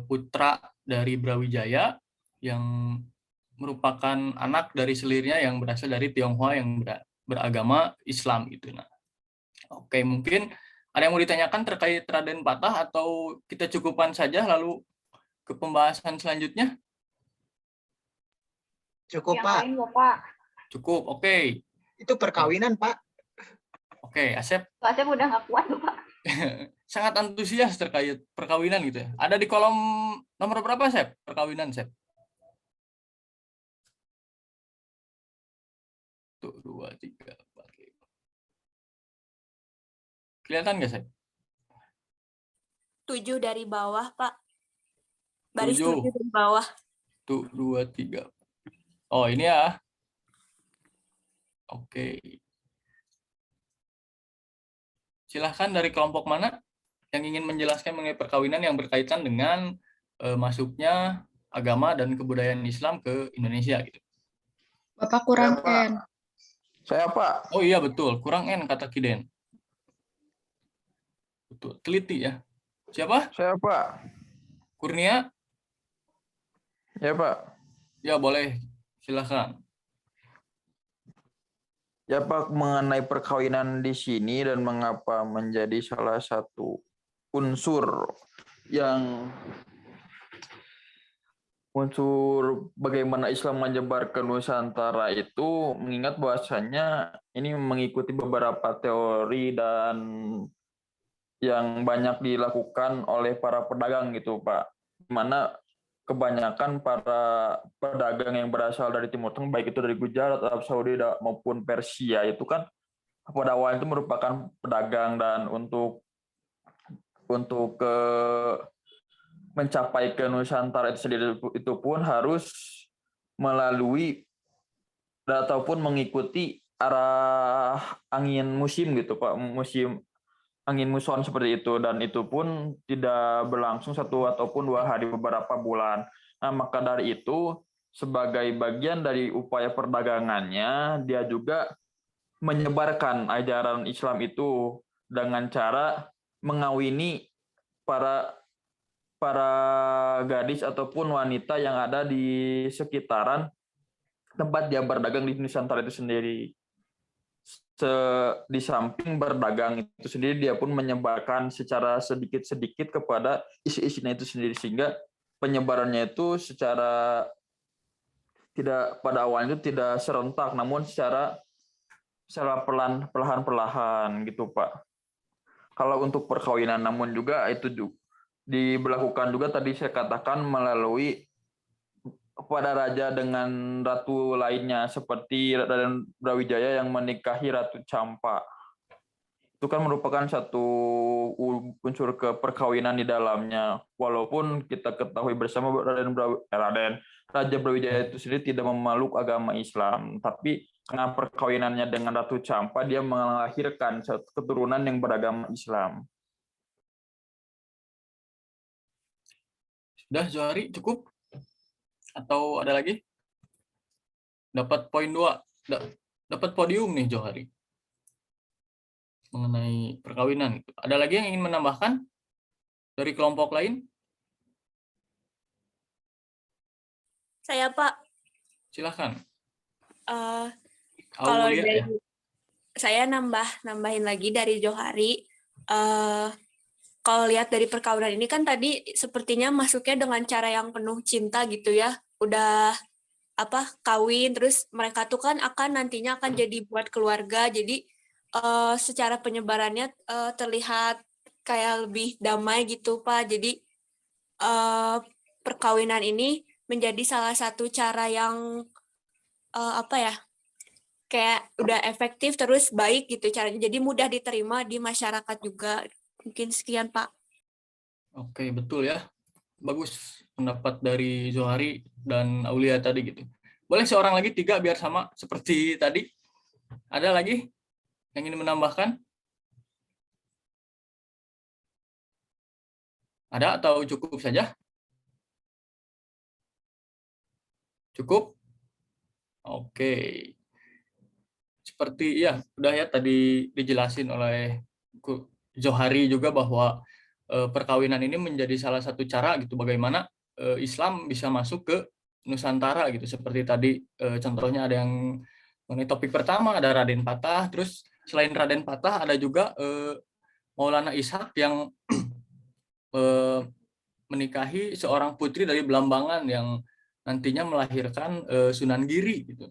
putra dari Brawijaya yang merupakan anak dari selirnya yang berasal dari Tionghoa yang beragama Islam gitu. Nah, oke, mungkin ada yang mau ditanyakan terkait Raden Patah atau kita cukupkan saja lalu ke pembahasan selanjutnya? Cukup, Yang Pak. lain, Bapak. Cukup, oke. Itu perkawinan, Pak. Oke, Asep Soalnya udah nggak kuat, Bapak. sangat antusias terkait perkawinan gitu ya. Ada di kolom nomor berapa, Sep? Perkawinan, Sep? 1, 2, 3, 4. Kelihatan nggak, Sep? 7 dari bawah, Pak. Baris 7. 7 dari bawah. 1, 2, 3. Oh, ini ya. Oke. Silahkan dari kelompok mana yang ingin menjelaskan mengenai perkawinan yang berkaitan dengan masuknya agama dan kebudayaan Islam ke Indonesia gitu. Bapak kurang N. Saya, Pak. Oh iya betul, kurang N kata Kiden. Betul, teliti ya. Siapa? Saya, Pak. Kurnia? Ya, Pak. Ya boleh, silahkan. Ya, Pak, mengenai perkawinan di sini dan mengapa menjadi salah satu unsur bagaimana Islam menyebar ke Nusantara itu, mengingat bahwasannya ini mengikuti beberapa teori dan yang banyak dilakukan oleh para pedagang gitu, Pak. Di mana kebanyakan para pedagang yang berasal dari Timur Tengah, baik itu dari Gujarat, Arab Saudi maupun Persia, itu kan pada awalnya itu merupakan pedagang, dan untuk mencapai ke Nusantara itu sendiri itu pun harus melalui ataupun mengikuti arah angin musim gitu, Pak, musim angin muson seperti itu, dan itu pun tidak berlangsung 1 ataupun 2 hari, beberapa bulan. Nah, maka dari itu sebagai bagian dari upaya perdagangannya, dia juga menyebarkan ajaran Islam itu dengan cara mengawini para gadis ataupun wanita yang ada di sekitaran tempat dia berdagang di Nusantara itu sendiri. Di samping berdagang itu sendiri, dia pun menyebarkan secara sedikit-sedikit kepada isi-isinya itu sendiri, sehingga penyebarannya itu secara tidak, pada awalnya itu tidak serentak, namun secara perlahan-perlahan gitu, Pak. Kalau untuk perkawinan, namun juga itu diberlakukan juga tadi saya katakan melalui pada raja dengan ratu lainnya, seperti Raden Brawijaya yang menikahi Ratu Campa. Itu kan merupakan satu unsur perkawinan di dalamnya. Walaupun kita ketahui bersama Raja Brawijaya itu sendiri tidak memeluk agama Islam, tapi karena perkawinannya dengan Ratu Campa, dia melahirkan satu keturunan yang beragama Islam. Sudah, Johari, cukup? Atau ada lagi? Dapat poin 2, dapat podium nih Johari mengenai perkawinan. Ada lagi yang ingin menambahkan dari kelompok lain? Saya, Pak. Silahkan. Kalau dari saya nambahin lagi dari Johari. Kalau lihat dari perkawinan ini kan tadi sepertinya masuknya dengan cara yang penuh cinta gitu ya. Udah kawin, terus mereka tuh kan nantinya akan jadi buat keluarga, jadi secara penyebarannya terlihat kayak lebih damai gitu, Pak. Jadi perkawinan ini menjadi salah satu cara yang kayak udah efektif terus baik gitu caranya, jadi mudah diterima di masyarakat juga. Mungkin sekian, Pak. Oke, betul ya. Bagus pendapat dari Johari dan Aulia tadi gitu. Boleh seorang lagi 3 biar sama seperti tadi. Ada lagi yang ingin menambahkan? Ada atau cukup saja? Cukup? Oke. Seperti ya, udah ya tadi dijelasin oleh Johari juga bahwa perkawinan ini menjadi salah satu cara gitu bagaimana Islam bisa masuk ke Nusantara gitu. Seperti tadi contohnya ada yang mengenai topik pertama ada Raden Patah, terus selain Raden Patah ada juga Maulana Ishak yang menikahi seorang putri dari Belambangan yang nantinya melahirkan Sunan Giri gitu.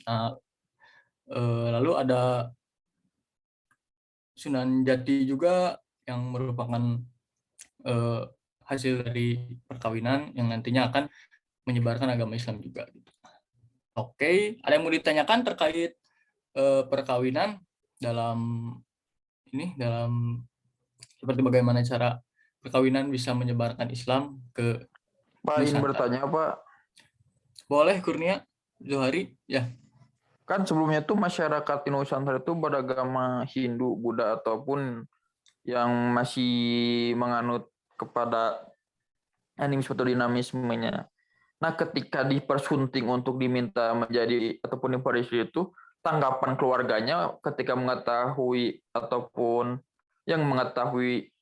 Nah, lalu ada Sunan Jati juga yang merupakan hasil dari perkawinan yang nantinya akan menyebarkan agama Islam juga. Oke, ada yang mau ditanyakan terkait perkawinan dalam seperti bagaimana cara perkawinan bisa menyebarkan Islam ke Pak, ingin Nusantara? bertanya Pak. Boleh, Kurnia, Johari, ya. Kan sebelumnya tuh masyarakat di Nusantara itu beragama Hindu, Buddha, ataupun yang masih menganut kepada animisme atau dinamismenya. Nah, ketika dipersunting untuk diminta menjadi ataupun diperistri itu, tanggapan keluarganya ketika mengetahui ataupun yang mengetahui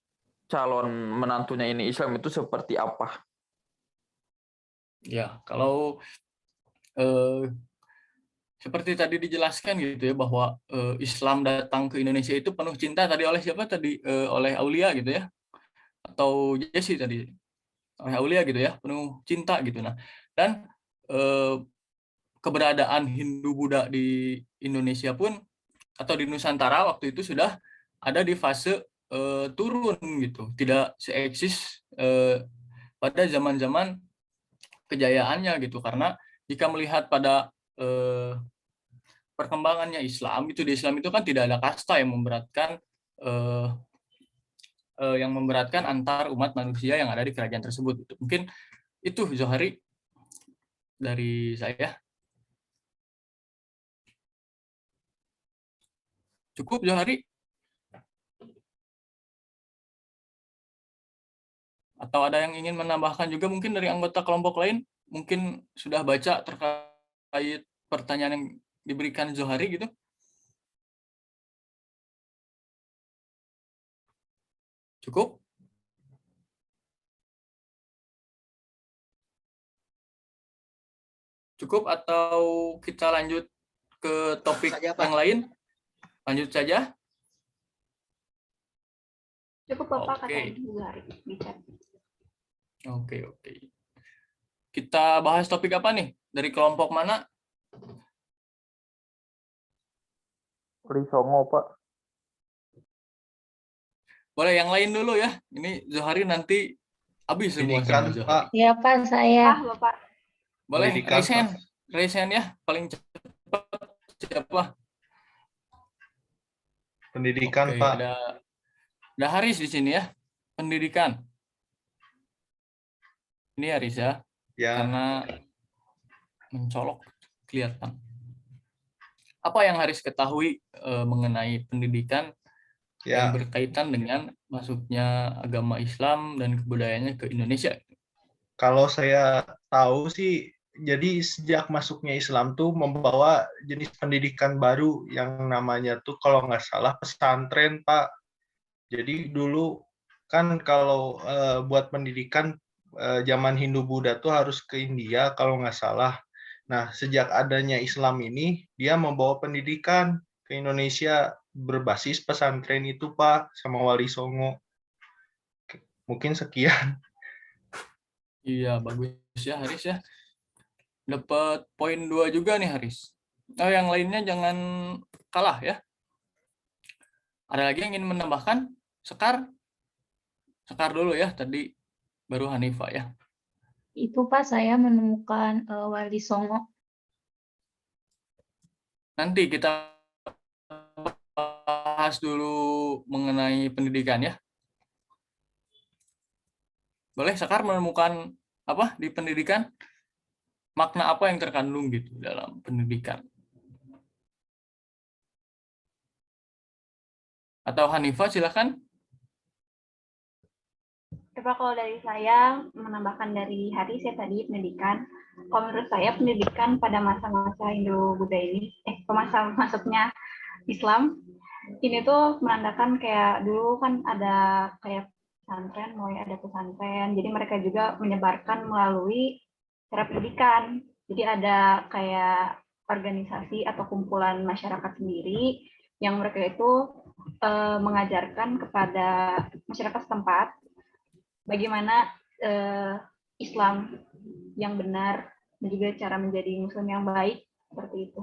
calon menantunya ini Islam itu seperti apa? Ya, kalau seperti tadi dijelaskan gitu ya bahwa Islam datang ke Indonesia itu penuh cinta tadi oleh siapa tadi oleh Aulia gitu ya atau Jesse tadi oleh Aulia gitu ya penuh cinta gitu. Nah, dan keberadaan Hindu Buddha di Indonesia pun atau di Nusantara waktu itu sudah ada di fase turun gitu, tidak seeksis pada zaman-zaman kejayaannya gitu, karena jika melihat pada perkembangannya Islam itu, di Islam itu kan tidak ada kasta yang memberatkan antar umat manusia yang ada di kerajaan tersebut. Mungkin itu Johari dari saya. Cukup Johari? Atau ada yang ingin menambahkan juga mungkin dari anggota kelompok lain? Mungkin sudah baca terkait pertanyaan yang diberikan Johari gitu? Cukup? Cukup atau kita lanjut ke topik yang lain? Lanjut saja? Cukup Bapak, Oke. kata Ibu Hari bicara. Oke. Kita bahas topik apa nih? Dari kelompok mana? Wali Songo, Pak. Boleh yang lain dulu ya. Ini Johari nanti habis semua Pendidikan, sama Johari. Pak. Iya Pak, saya. Bapak. Boleh, Pendidikan, Resen ya, paling cepat siapa? Pendidikan, Oke, Pak. ada Haris di sini ya. Pendidikan. Ini Haris ya. Ya. Karena mencolok kelihatan. Apa yang Haris ketahui mengenai pendidikan yang berkaitan dengan masuknya agama Islam dan kebudayaannya ke Indonesia? Kalau saya tahu sih, jadi sejak masuknya Islam tuh membawa jenis pendidikan baru yang namanya tuh kalau nggak salah pesantren, Pak. Jadi dulu kan kalau buat pendidikan zaman Hindu-Buddha tuh harus ke India kalau nggak salah. Nah, sejak adanya Islam ini, dia membawa pendidikan ke Indonesia berbasis pesantren itu, Pak, sama Wali Songo. Mungkin sekian. Iya, bagus ya Haris ya. Dapat poin 2 juga nih Haris. Oh, yang lainnya jangan kalah ya. Ada lagi yang ingin menambahkan? Sekar dulu ya, tadi baru Hanifah ya. Itu Pak, saya menemukan Wali Songo. Nanti kita bahas dulu mengenai pendidikan ya. Boleh Sekar menemukan apa di pendidikan? Makna apa yang terkandung gitu dalam pendidikan? Atau Hanifah silakan. Coba kalau dari saya menambahkan dari Haris ya tadi pendidikan. Kalau menurut saya pendidikan pada masa-masa Hindu-Buddha ini, masa masuknya Islam, ini tuh menandakan kayak dulu kan ada kayak pesantren, mulai ada pesantren. Jadi mereka juga menyebarkan melalui cara pendidikan. Jadi ada kayak organisasi atau kumpulan masyarakat sendiri yang mereka itu mengajarkan kepada masyarakat setempat bagaimana Islam yang benar dan juga cara menjadi Muslim yang baik, seperti itu.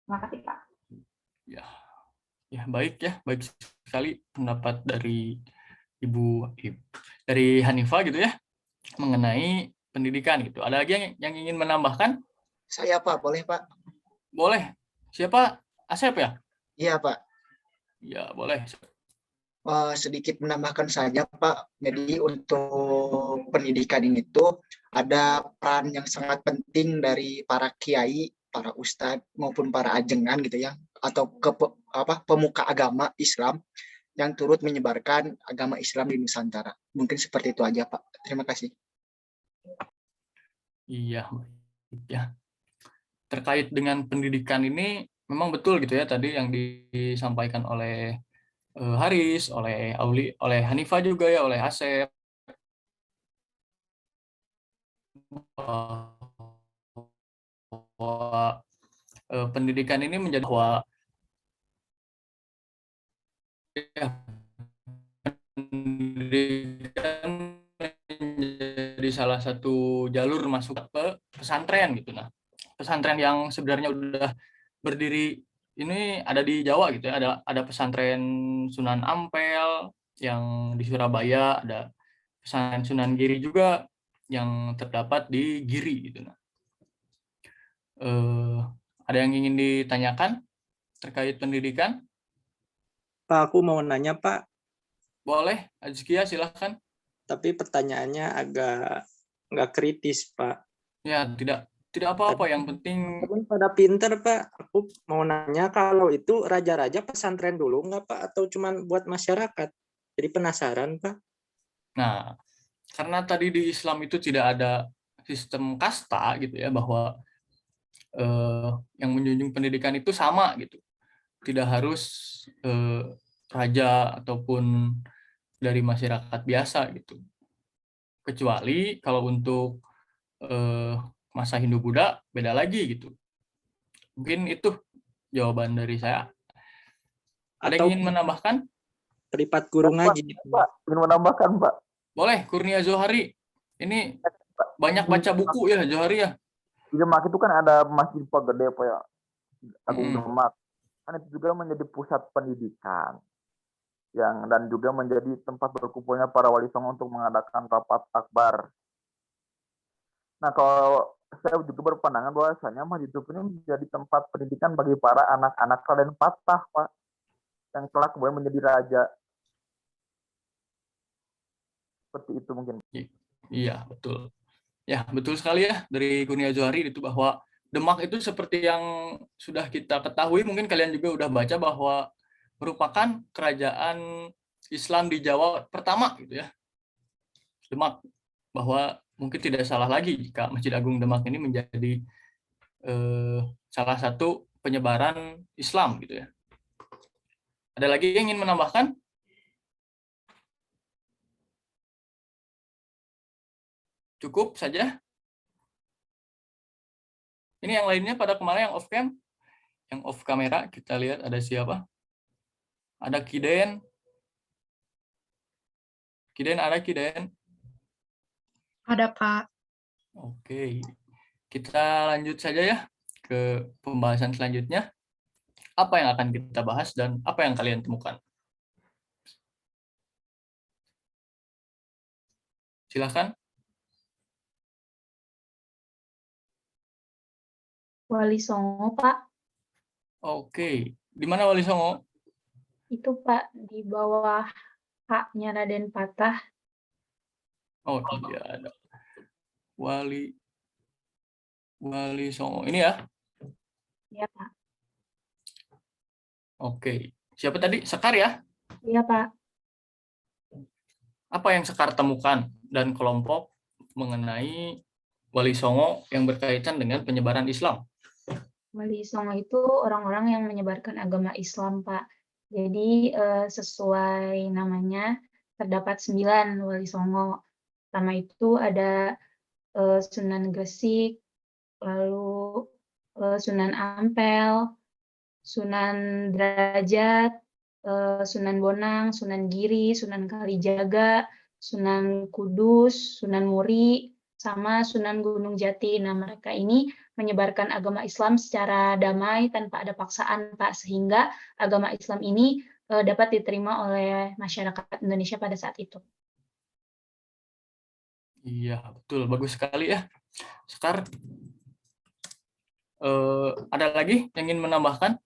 Terima kasih, Pak. Ya baik sekali pendapat dari dari Hanifah gitu ya mengenai pendidikan gitu. Ada lagi yang ingin menambahkan? Saya Pak, boleh Pak? Boleh. Siapa? Asep ya? Iya Pak. Ya boleh. Sedikit menambahkan saja Pak. Jadi untuk pendidikan ini tuh ada peran yang sangat penting dari para kiai, para ustadz maupun para ajengan gitu ya, atau pemuka agama Islam yang turut menyebarkan agama Islam di Nusantara. Mungkin seperti itu aja Pak. Terima kasih. Iya, ya. Terkait dengan pendidikan ini memang betul gitu ya tadi yang disampaikan oleh Haris, oleh Auli, oleh Hanifah juga ya, oleh Asep. Bahwa pendidikan ini menjadi pendidikan menjadi salah satu jalur masuk ke pesantren gitu. Nah, pesantren yang sebenarnya udah berdiri ini ada di Jawa gitu ya. Ada pesantren Sunan Ampel yang di Surabaya, ada pesantren Sunan Giri juga yang terdapat di Giri gitu. Nah, ada yang ingin ditanyakan terkait pendidikan? Pak, aku mau nanya, Pak. Boleh, Azkia silahkan. Tapi pertanyaannya agak nggak kritis, Pak. Ya, tidak apa-apa. Yang penting pada pinter, Pak. Aku mau nanya kalau itu raja-raja pesantren dulu nggak, Pak? Atau cuma buat masyarakat? Jadi penasaran, Pak. Nah, karena tadi di Islam itu tidak ada sistem kasta gitu ya, bahwa yang menjunjung pendidikan itu sama gitu. Tidak harus raja ataupun dari masyarakat biasa gitu. Kecuali kalau untuk masa Hindu-Buddha beda lagi gitu. Mungkin itu jawaban dari saya. Ada yang ingin menambahkan? Privat guru ngaji. Pak, ingin menambahkan, Pak. Boleh, Kurnia Zohari. Ini banyak baca buku ya, Zohari ya? Di Demak itu kan ada Masjid Pak Gede, Pak ya. Agung Demak. Kan itu juga menjadi pusat pendidikan. Dan juga menjadi tempat berkumpulnya para wali songo untuk mengadakan rapat akbar. Nah, kalau saya juga berpandangan bahwasanya Masjid itu ini menjadi tempat pendidikan bagi para anak-anak Raden Patah, Pak, yang kelak kemudian menjadi raja. Seperti itu mungkin. Iya, betul. Ya, betul sekali ya dari Kurnia Zohari itu bahwa Demak itu seperti yang sudah kita ketahui, mungkin kalian juga udah baca bahwa merupakan kerajaan Islam di Jawa pertama gitu ya. Demak, bahwa mungkin tidak salah lagi jika Masjid Agung Demak ini menjadi salah satu penyebaran Islam gitu ya. Ada lagi yang ingin menambahkan? Cukup saja. Ini yang lainnya pada kemarin yang off cam, yang off kamera, kita lihat ada siapa? Ada Kiden. Kiden ada Kiden? Ada Pak. Oke, kita lanjut saja ya ke pembahasan selanjutnya. Apa yang akan kita bahas dan apa yang kalian temukan? Silakan. Wali Songo, Pak. Oke, di mana Wali Songo? Itu Pak, di bawah haknya Raden Patah. Oh iya, ada. Wali Songo. Ini ya? Iya, Pak. Oke. Siapa tadi? Sekar ya? Iya, Pak. Apa yang Sekar temukan dan kelompok mengenai Wali Songo yang berkaitan dengan penyebaran Islam? Wali Songo itu orang-orang yang menyebarkan agama Islam, Pak. Jadi sesuai namanya terdapat 9 Wali Songo. Pertama itu ada Sunan Gresik, lalu Sunan Ampel, Sunan Derajat, Sunan Bonang, Sunan Giri, Sunan Kalijaga, Sunan Kudus, Sunan Muri, sama Sunan Gunung Jati. Nah, mereka ini menyebarkan agama Islam secara damai tanpa ada paksaan, Pak, sehingga agama Islam ini dapat diterima oleh masyarakat Indonesia pada saat itu. Iya, betul. Bagus sekali ya. Sekar, ada lagi yang ingin menambahkan?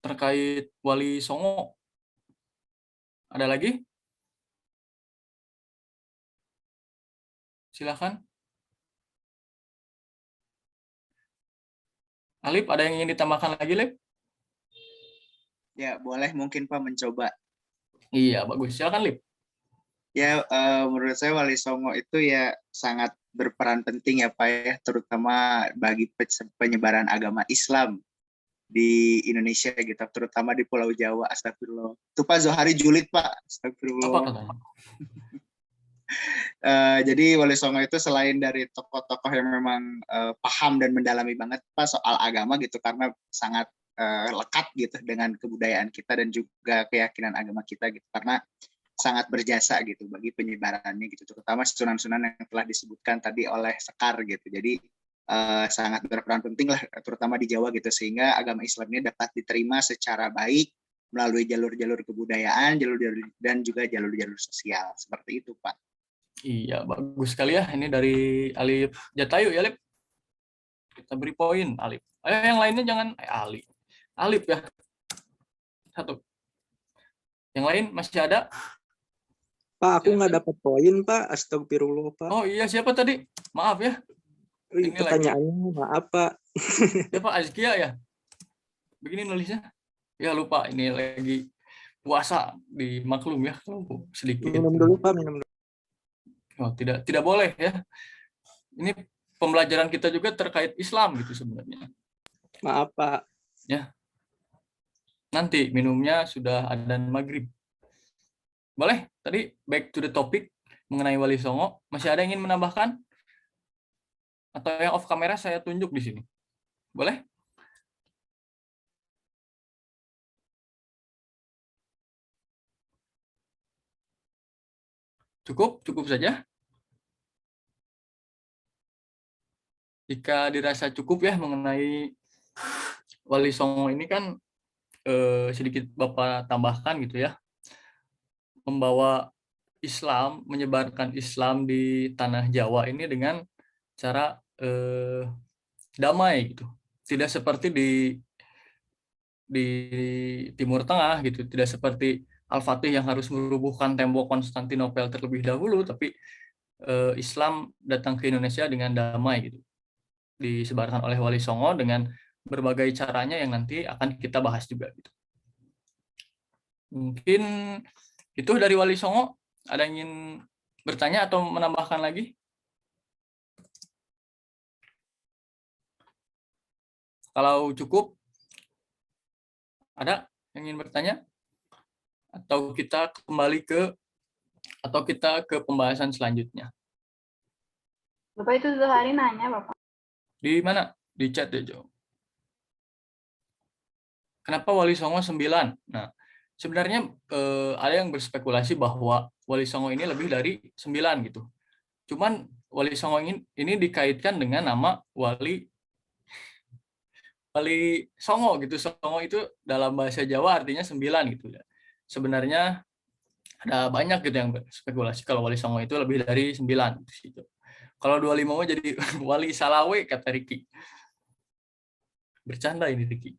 Terkait Wali Songo. Ada lagi? Silakan. Alip, ada yang ingin ditambahkan lagi, Lip? Ya, boleh mungkin Pak mencoba. Iya, bagus. Silakan, Lip. Ya, menurut saya Wali Songo itu ya sangat berperan penting ya Pak ya, terutama bagi penyebaran agama Islam di Indonesia gitu, terutama di Pulau Jawa. Astagfirullah. Itu Pak Zohari julid Pak. Astagfirullah. Apa katanya? Jadi Wali Songo itu selain dari tokoh-tokoh yang memang paham dan mendalami banget Pak soal agama gitu, karena sangat lekat gitu dengan kebudayaan kita dan juga keyakinan agama kita gitu, karena sangat berjasa gitu bagi penyebarannya gitu, terutama sunan-sunan yang telah disebutkan tadi oleh Sekar gitu. Jadi sangat berperan penting lah, terutama di Jawa gitu, sehingga agama Islam ini dapat diterima secara baik melalui jalur-jalur kebudayaan, jalur-jalur dan juga jalur-jalur sosial seperti itu Pak. Iya, bagus sekali ya. Ini dari Alip Jatayu ya, Lip. Kita beri poin, Alip. Ayo yang lainnya jangan Alip ya. Satu. Yang lain masih ada? Pak, aku nggak dapat poin, Pak. Astagfirullah, Pak. Oh iya, siapa tadi? Maaf ya. Ini pertanyaannya, maaf, Pak. Siapa? Azkia ya? Begini nulisnya. Ya lupa, ini lagi puasa di maklum ya, kalau sedikit. Minum dulu, Pak, minum dulu. Oh, tidak boleh ya. Ini pembelajaran kita juga terkait Islam gitu sebenarnya. Maaf, Pak. Ya. Nanti minumnya sudah adzan maghrib. Boleh? Tadi back to the topic mengenai Wali Songo. Masih ada yang ingin menambahkan? Atau yang off kamera saya tunjuk di sini. Boleh? Cukup saja. Jika dirasa cukup ya mengenai Wali Songo ini kan sedikit Bapak tambahkan gitu ya. Membawa Islam, menyebarkan Islam di tanah Jawa ini dengan cara damai gitu. Tidak seperti di Timur Tengah gitu, tidak seperti Al-Fatih yang harus merubuhkan tembok Konstantinopel terlebih dahulu, tapi Islam datang ke Indonesia dengan damai gitu. Disebarkan oleh Wali Songo dengan berbagai caranya yang nanti akan kita bahas juga gitu. Mungkin itu dari Wali Songo. Ada yang ingin bertanya atau menambahkan lagi? Kalau cukup, ada yang ingin bertanya? Atau kita ke pembahasan selanjutnya. Bapak itu sehari nanya, Bapak. Di mana? Di chat ya, Jo. Kenapa Wali Songo 9? Nah, sebenarnya ada yang berspekulasi bahwa Wali Songo ini lebih dari 9 gitu. Cuman Wali Songo ini dikaitkan dengan nama Wali Songo gitu. Songo itu dalam bahasa Jawa artinya 9 gitu ya. Sebenarnya ada banyak gitu yang berspekulasi kalau Wali Songo itu lebih dari 9 gitu. Kalau 25 mau jadi Wali Salawe kata Riki. Bercanda ini Riki.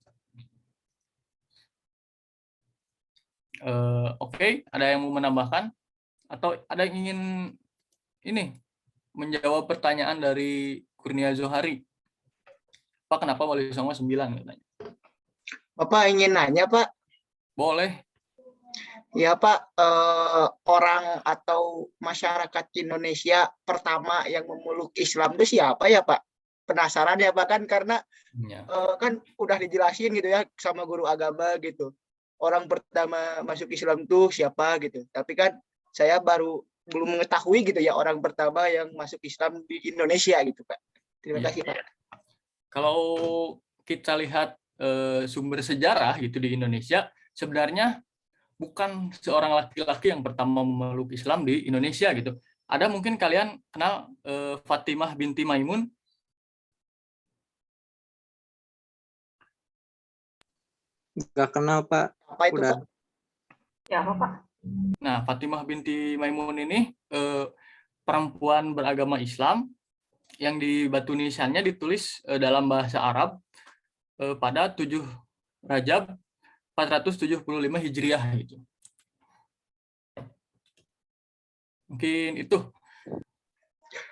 Oke, ada yang mau menambahkan atau ada yang ingin ini menjawab pertanyaan dari Kurnia Zohari? Pak, kenapa Wali Songo 9 katanya? Bapak ingin nanya, Pak? Boleh. Ya Pak, orang atau masyarakat Indonesia pertama yang memeluk Islam itu siapa ya Pak? Penasaran ya Pak, kan karena kan udah dijelasin gitu ya sama guru agama gitu. Orang pertama masuk Islam tuh siapa gitu. Tapi kan saya belum mengetahui gitu ya orang pertama yang masuk Islam di Indonesia gitu Pak. Terima Iya. kasih Pak. Kalau kita lihat sumber sejarah gitu di Indonesia, sebenarnya bukan seorang laki-laki yang pertama memeluk Islam di Indonesia gitu. Ada mungkin kalian kenal Fatimah binti Maimun? Nggak kenal Pak. Apa itu Udah. Pak? Ya, apa Pak? Nah, Fatimah binti Maimun ini perempuan beragama Islam yang di batu nisannya ditulis dalam bahasa Arab pada 7 Rajab 475 Hijriah gitu. Mungkin itu.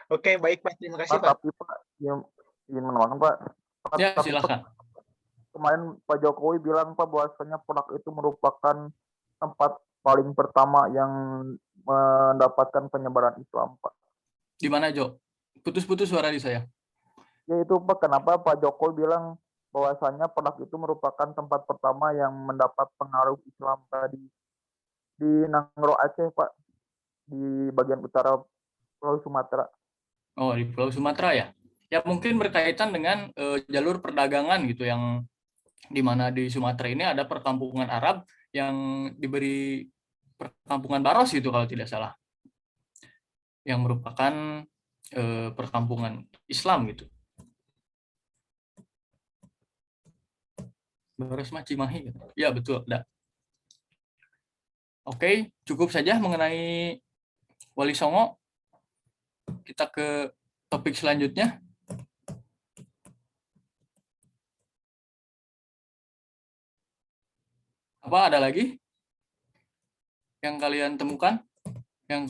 Oke, baik Pak. Terima kasih Pak, Pak. tapi Pak, yang ingin menambahkan Pak. Ya, Tapi silakan. kemarin Pak Jokowi bilang Pak bahwasanya Perak itu merupakan tempat paling pertama yang mendapatkan penyebaran Islam Pak. Di mana, Jo? Putus-putus suara di saya. Yaitu Pak, kenapa Pak Jokowi bilang bahwasanya Perak itu merupakan tempat pertama yang mendapat pengaruh Islam tadi di Nangro Aceh Pak, di bagian utara Pulau Sumatera. Oh, di Pulau Sumatera ya? Ya mungkin berkaitan dengan jalur perdagangan gitu, yang di mana di Sumatera ini ada perkampungan Arab yang diberi perkampungan Baros itu kalau tidak salah, yang merupakan perkampungan Islam gitu. Baros mah Cimahi gitu. Ya betul, ada. Oke, cukup saja mengenai Wali Songo. Kita ke topik selanjutnya. Apa ada lagi yang kalian temukan, yang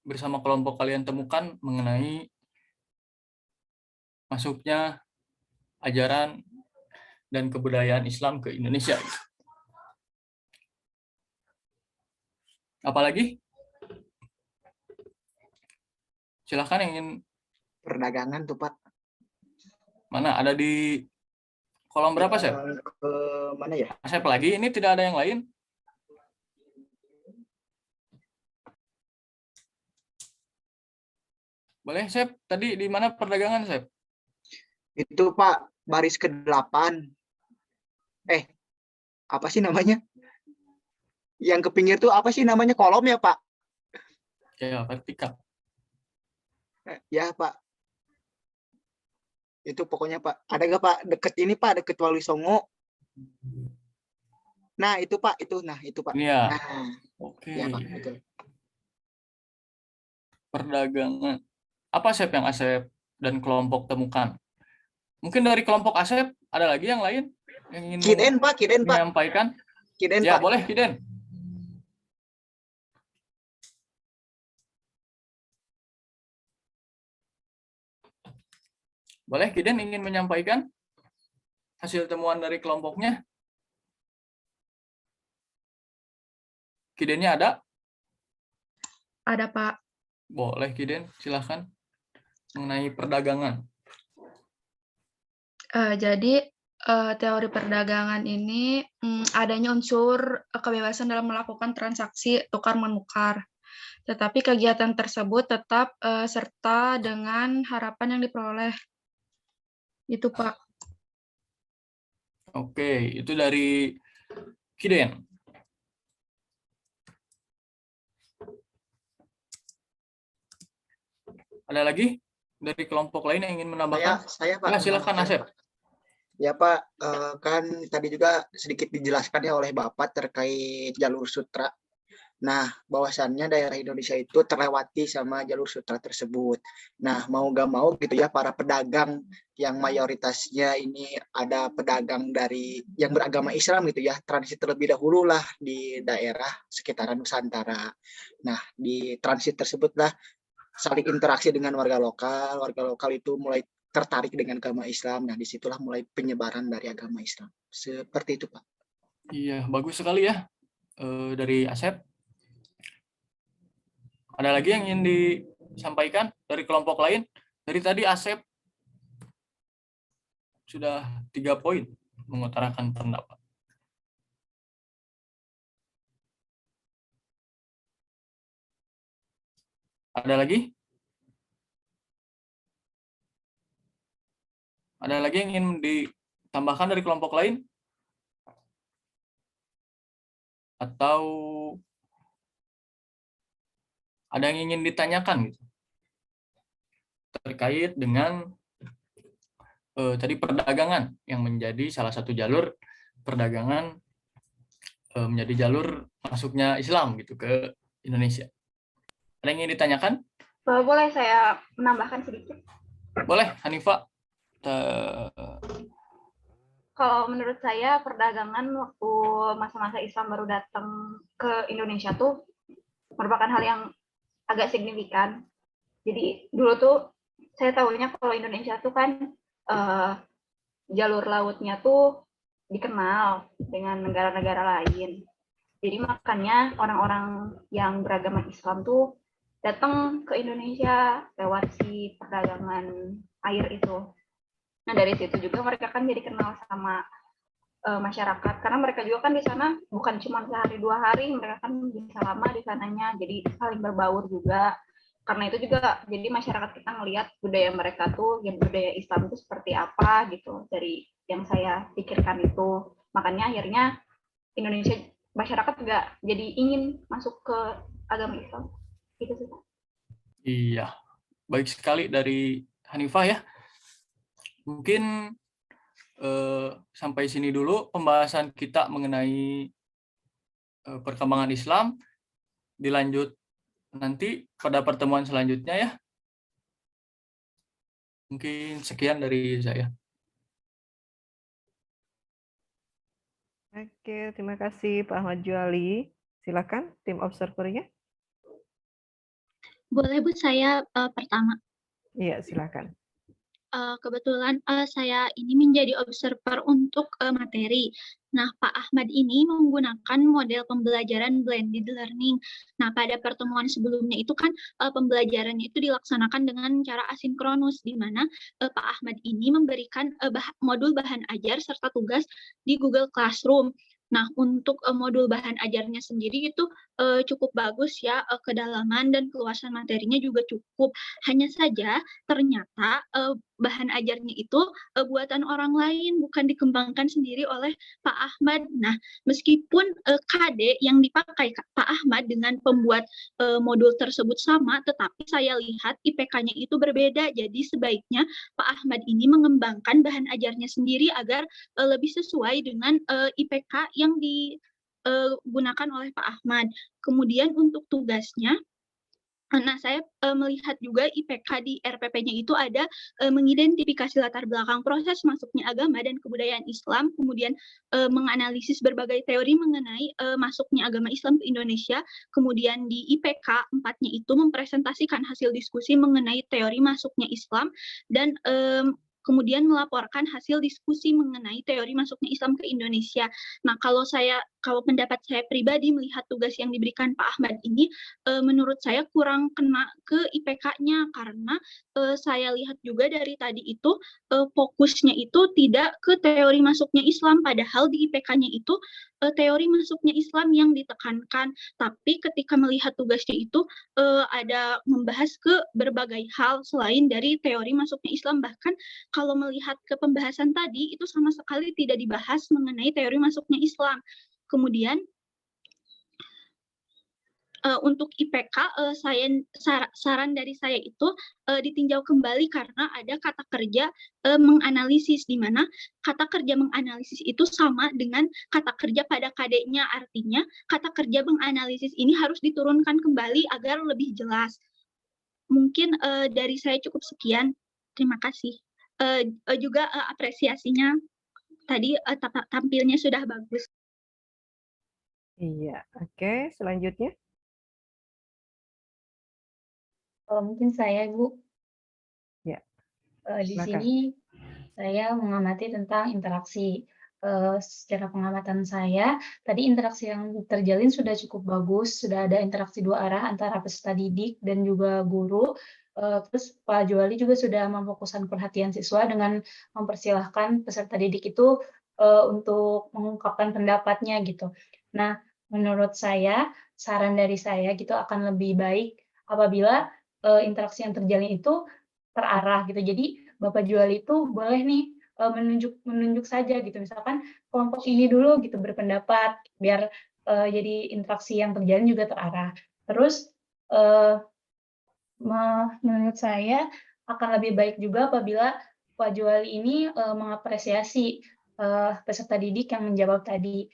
bersama kelompok kalian temukan mengenai masuknya ajaran dan kebudayaan Islam ke Indonesia? Apalagi? Silahkan yang ingin. Perdagangan tuh Pak. Mana? Ada di kolom berapa, Sep? Mana ya? Sep lagi, ini tidak ada yang lain? Boleh, Sep? Tadi di mana perdagangan, Sep? Itu Pak, baris ke-8. Apa sih namanya? Yang ke pinggir tuh apa sih namanya? Kolom ya Pak? Ya, vertikal. Ya Pak. Itu pokoknya Pak. Ada nggak Pak? Deket ini Pak, deket Wali Songo. Nah itu Pak, itu. Nah itu Pak. Iya. Nah, Oke. ya Pak, betul. Perdagangan. Apa, Sep, yang Asep dan kelompok temukan? Mungkin dari kelompok Asep ada lagi yang lain yang ingin Kiden Pak, menyampaikan? Kiden Ya, Pak. boleh, Kiden. Boleh, Kiden ingin menyampaikan hasil temuan dari kelompoknya? Kidennya ada? Ada Pak. Boleh, Kiden, silahkan. Mengenai perdagangan. Jadi teori perdagangan ini adanya unsur kebebasan dalam melakukan transaksi tukar-menukar. Tetapi kegiatan tersebut tetap serta dengan harapan yang diperoleh. Itu Pak. Oke, itu dari Kiden. Ada lagi dari kelompok lain yang ingin menambahkan? Saya Pak. Ya, silakan, Asep. Ya Pak, kan tadi juga sedikit dijelaskan ya oleh Bapak terkait jalur sutra. Nah, bahwasannya daerah Indonesia itu terlewati sama jalur sutra tersebut. Nah, mau gak mau gitu ya, para pedagang yang mayoritasnya ini ada pedagang dari yang beragama Islam gitu ya, transit terlebih dahulu lah di daerah sekitaran Nusantara. Nah, di transit tersebutlah saling interaksi dengan warga lokal itu mulai tertarik dengan agama Islam. Nah, disitulah mulai penyebaran dari agama Islam. Seperti itu, Pak. Iya, bagus sekali ya dari Asep. Ada lagi yang ingin disampaikan dari kelompok lain? Dari tadi Asep sudah 3 poin mengutarakan pendapat. Ada lagi? Ada lagi yang ingin ditambahkan dari kelompok lain? Atau ada yang ingin ditanyakan gitu terkait dengan tadi perdagangan yang menjadi salah satu jalur perdagangan menjadi jalur masuknya Islam gitu ke Indonesia. Ada yang ingin ditanyakan? Boleh saya menambahkan sedikit? Boleh, Hanifah. Kalau menurut saya perdagangan waktu masa-masa Islam baru datang ke Indonesia tuh merupakan hal yang agak signifikan. Jadi dulu tuh saya tahunya kalau Indonesia tuh kan jalur lautnya tuh dikenal dengan negara-negara lain. Jadi makanya orang-orang yang beragama Islam tuh datang ke Indonesia lewat si perdagangan air itu. Nah dari situ juga mereka kan jadi kenal sama masyarakat, karena mereka juga kan di sana bukan cuma sehari 2 hari, mereka kan bisa lama di sananya, jadi saling berbaur juga. Karena itu juga jadi masyarakat kita ngelihat budaya mereka tuh, yang budaya Islam itu seperti apa gitu, dari yang saya pikirkan itu. Makanya akhirnya Indonesia masyarakat juga jadi ingin masuk ke agama Islam. Gitu sih. Iya, baik sekali dari Hanifah ya. Mungkin sampai sini dulu pembahasan kita mengenai perkembangan Islam. Dilanjut nanti pada pertemuan selanjutnya ya. Mungkin sekian dari saya. Oke, terima kasih Pak Ahmad Juali. Silakan tim observernya. Boleh Bu, saya pertama. Iya, silakan. Kebetulan saya ini menjadi observer untuk materi. Nah, Pak Ahmad ini menggunakan model pembelajaran blended learning. Nah, pada pertemuan sebelumnya itu kan pembelajarannya itu dilaksanakan dengan cara asinkronus, di mana Pak Ahmad ini memberikan modul bahan ajar serta tugas di Google Classroom. Nah, untuk modul bahan ajarnya sendiri itu cukup bagus ya, kedalaman dan keluasan materinya juga cukup. Hanya saja ternyata bahan ajarnya itu buatan orang lain, bukan dikembangkan sendiri oleh Pak Ahmad. Nah, meskipun KD yang dipakai Pak Ahmad dengan pembuat modul tersebut sama, tetapi saya lihat IPK-nya itu berbeda. Jadi sebaiknya Pak Ahmad ini mengembangkan bahan ajarnya sendiri agar lebih sesuai dengan IPK yang digunakan oleh Pak Ahmad. Kemudian untuk tugasnya, nah, saya melihat juga IPK di RPP-nya itu ada mengidentifikasi latar belakang proses masuknya agama dan kebudayaan Islam, kemudian menganalisis berbagai teori mengenai masuknya agama Islam ke Indonesia, kemudian di IPK 4-nya itu mempresentasikan hasil diskusi mengenai teori masuknya Islam, dan kemudian melaporkan hasil diskusi mengenai teori masuknya Islam ke Indonesia. Nah, kalau pendapat saya pribadi melihat tugas yang diberikan Pak Ahmad ini, menurut saya kurang kena ke IPK-nya, karena saya lihat juga dari tadi itu fokusnya itu tidak ke teori masuknya Islam, padahal di IPK-nya itu teori masuknya Islam yang ditekankan. Tapi ketika melihat tugasnya itu ada membahas ke berbagai hal selain dari teori masuknya Islam, bahkan kalau melihat ke pembahasan tadi itu sama sekali tidak dibahas mengenai teori masuknya Islam. Kemudian untuk IPK, saran dari saya itu ditinjau kembali karena ada kata kerja menganalisis, di mana kata kerja menganalisis itu sama dengan kata kerja pada KD-nya. Artinya kata kerja menganalisis ini harus diturunkan kembali agar lebih jelas. Mungkin dari saya cukup sekian. Terima kasih. Juga apresiasinya tadi tampilnya sudah bagus. Iya, oke. Selanjutnya. Mungkin saya, Ibu. Ya. Di sini saya mengamati tentang interaksi. Secara pengamatan saya, tadi interaksi yang terjalin sudah cukup bagus, sudah ada interaksi 2 arah antara peserta didik dan juga guru. Terus Pak Juali juga sudah memfokuskan perhatian siswa dengan mempersilahkan peserta didik itu untuk mengungkapkan pendapatnya gitu. Nah, menurut saya, saran dari saya gitu akan lebih baik apabila interaksi yang terjalin itu terarah gitu. Jadi Bapak Juali itu boleh nih menunjuk saja gitu. Misalkan kelompok ini dulu gitu berpendapat biar jadi interaksi yang terjalin juga terarah. Terus menurut saya akan lebih baik juga apabila Pak Juali ini mengapresiasi peserta didik yang menjawab tadi.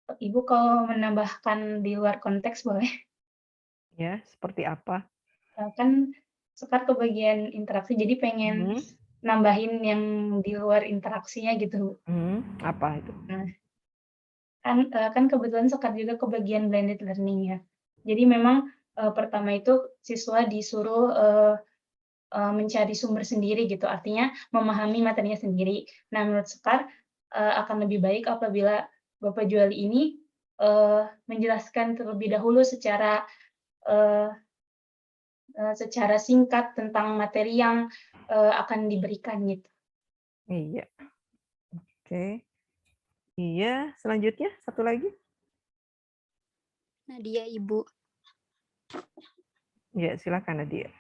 Ibu kalau menambahkan di luar konteks boleh? Ya, seperti apa? Kan Sekar ke bagian interaksi, jadi pengen nambahin yang di luar interaksinya gitu. Apa itu? Nah, kan kebetulan Sekar juga ke bagian blended learning ya. Jadi memang pertama itu siswa disuruh mencari sumber sendiri gitu, artinya memahami materinya sendiri. Nah, menurut Sekar akan lebih baik apabila Bapak Juali ini menjelaskan terlebih dahulu secara singkat tentang materi yang akan diberikan gitu. Iya. Oke. Iya, selanjutnya satu lagi. Nadia, Ibu. Ya, silakan Nadia.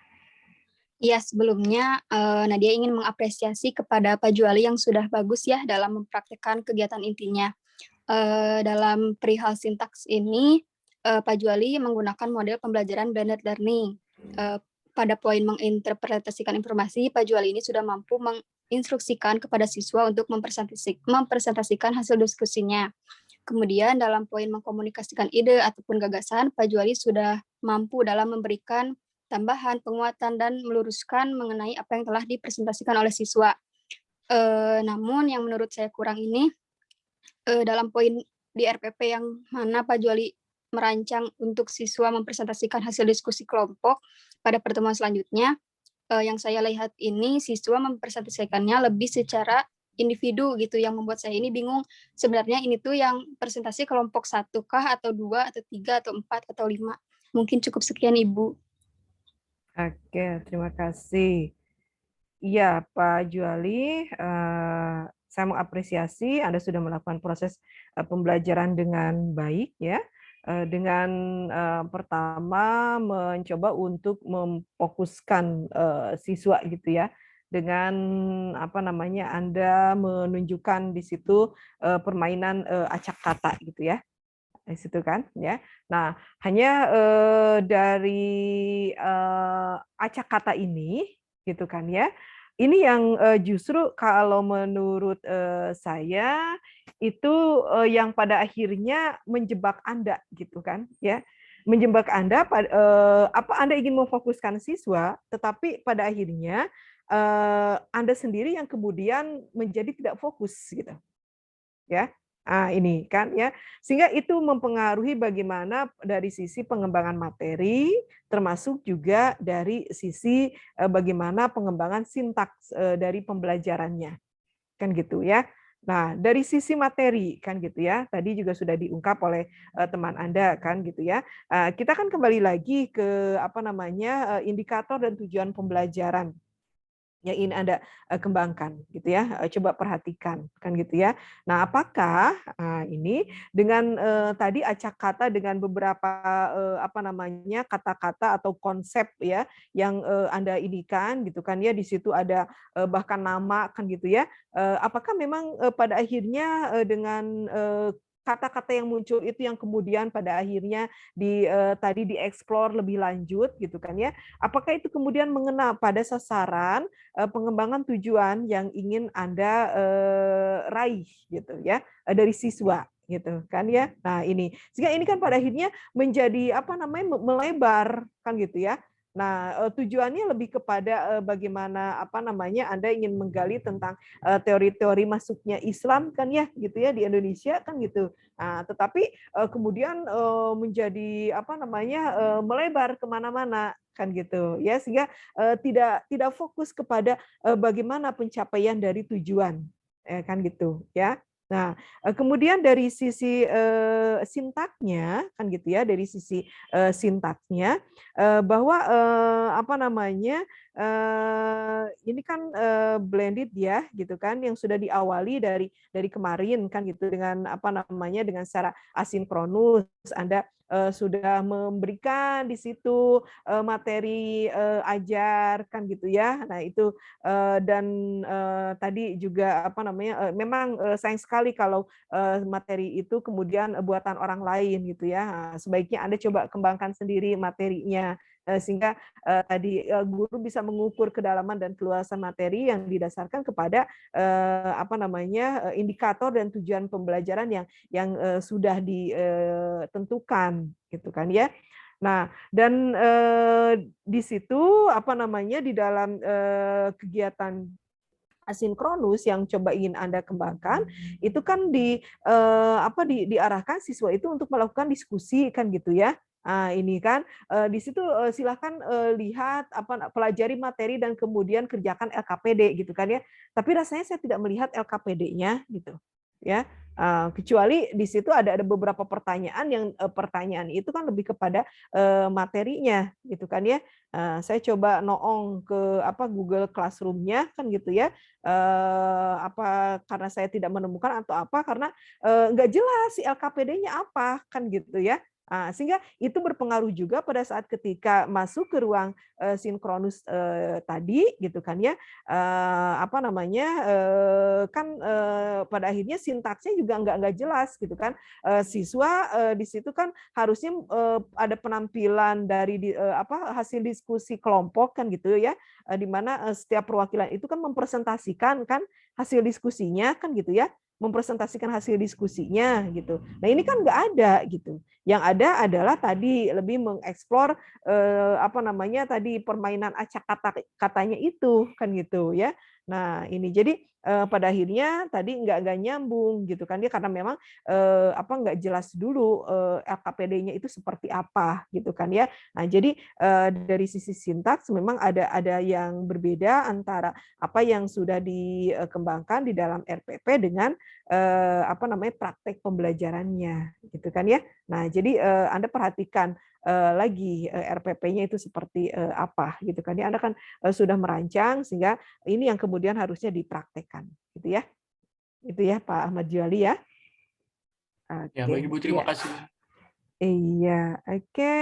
Ya, sebelumnya Nadia ingin mengapresiasi kepada Pak Juali yang sudah bagus ya dalam mempraktikkan kegiatan intinya. Dalam perihal sintaks ini, Pak Juali menggunakan model pembelajaran blended learning. Pada poin menginterpretasikan informasi, Pak Juali ini sudah mampu menginstruksikan kepada siswa untuk mempresentasikan hasil diskusinya. Kemudian dalam poin mengkomunikasikan ide ataupun gagasan, Pak Juali sudah mampu dalam memberikan tambahan, penguatan, dan meluruskan mengenai apa yang telah dipresentasikan oleh siswa. Namun yang menurut saya kurang ini, dalam poin di RPP yang mana Pak Juali merancang untuk siswa mempresentasikan hasil diskusi kelompok pada pertemuan selanjutnya, yang saya lihat ini siswa mempresentasikannya lebih secara individu gitu, yang membuat saya ini bingung sebenarnya ini tuh yang presentasi kelompok 1 kah atau 2 atau 3 atau 4 atau 5. Mungkin cukup sekian Ibu. Oke, terima kasih. Iya, Pak Juali, saya mengapresiasi Anda sudah melakukan proses pembelajaran dengan baik ya. Dengan pertama mencoba untuk memfokuskan siswa gitu ya, dengan Anda menunjukkan di situ permainan acak kata gitu ya, di situ kan ya. Nah, hanya dari acak kata ini gitu kan ya. Ini yang justru kalau menurut saya itu yang pada akhirnya menjebak Anda gitu kan ya. Menjebak Anda Anda ingin memfokuskan siswa tetapi pada akhirnya Anda sendiri yang kemudian menjadi tidak fokus gitu. Ya. Ini kan ya, sehingga itu mempengaruhi bagaimana dari sisi pengembangan materi, termasuk juga dari sisi bagaimana pengembangan sintaks dari pembelajarannya, kan gitu ya. Nah, dari sisi materi kan gitu ya, tadi juga sudah diungkap oleh teman Anda kan gitu ya. Kita kan kembali lagi ke indikator dan tujuan pembelajaran yang ingin Anda kembangkan gitu ya, coba perhatikan kan gitu ya. Nah, apakah ini dengan tadi acak kata dengan beberapa kata-kata atau konsep ya yang Anda inikan gitu kan ya, di situ ada bahkan nama kan gitu ya. Apakah memang pada akhirnya dengan kata-kata yang muncul itu yang kemudian pada akhirnya tadi dieksplor lebih lanjut gitu kan ya. Apakah itu kemudian mengena pada sasaran pengembangan tujuan yang ingin Anda raih gitu ya dari siswa gitu kan ya. Nah, ini sehingga ini kan pada akhirnya menjadi melebar kan gitu ya. Nah, tujuannya lebih kepada bagaimana Anda ingin menggali tentang teori-teori masuknya Islam kan ya gitu ya di Indonesia kan gitu. Nah, tetapi kemudian menjadi melebar kemana-mana kan gitu ya, sehingga tidak fokus kepada bagaimana pencapaian dari tujuan kan gitu ya. Nah, kemudian dari sisi sintaknya kan gitu ya, dari sisi sintaknya bahwa ini kan blended ya, gitu kan, yang sudah diawali dari kemarin kan gitu dengan apa namanya dengan secara asinkronus. Anda sudah memberikan di situ materi ajar kan gitu ya. Nah itu dan tadi juga apa namanya memang sayang sekali kalau materi itu kemudian buatan orang lain gitu ya. Nah, sebaiknya Anda coba kembangkan sendiri materinya sehingga tadi guru bisa mengukur kedalaman dan keluasan materi yang didasarkan kepada apa namanya indikator dan tujuan pembelajaran yang sudah ditentukan gitu kan ya. Nah, dan di situ apa namanya di dalam kegiatan asinkronus yang coba ingin Anda kembangkan itu kan diarahkan siswa itu untuk melakukan diskusi kan gitu ya. Nah, ini kan di situ silakan lihat pelajari materi dan kemudian kerjakan LKPD gitu kan ya. Tapi rasanya saya tidak melihat LKPD-nya gitu. Ya. Kecuali di situ ada beberapa pertanyaan yang pertanyaan itu kan lebih kepada materinya gitu kan ya. Saya coba noong ke Google Classroom-nya kan gitu ya. Karena saya tidak menemukan atau karena nggak jelas si LKPD-nya apa kan gitu ya. Sehingga itu berpengaruh juga pada saat ketika masuk ke ruang sinkronus tadi gitu kan ya. Pada akhirnya sintaksnya juga nggak jelas gitu kan. Siswa di situ kan harusnya ada penampilan dari hasil diskusi kelompok kan gitu ya, di mana setiap perwakilan itu kan mempresentasikan kan hasil diskusinya kan gitu ya, mempresentasikan hasil diskusinya gitu. Nah ini kan nggak ada gitu. Yang ada adalah tadi lebih mengeksplor permainan acak katanya itu kan gitu ya. Nah ini jadi pada akhirnya tadi nggak nyambung gitu kan dia karena memang nggak jelas dulu LKPD-nya itu seperti apa gitu kan ya. Nah jadi dari sisi sintaks memang ada yang berbeda antara apa yang sudah dikembangkan di dalam RPP dengan praktek pembelajarannya gitu kan ya. Nah jadi Anda perhatikan lagi RPP-nya itu seperti apa gitu kan ya. Anda kan sudah merancang sehingga ini yang kemudian harusnya dipraktekkan gitu ya. Itu ya Pak Ahmad Juali ya. Ya, baik Ibu, terima kasih. Iya, oke.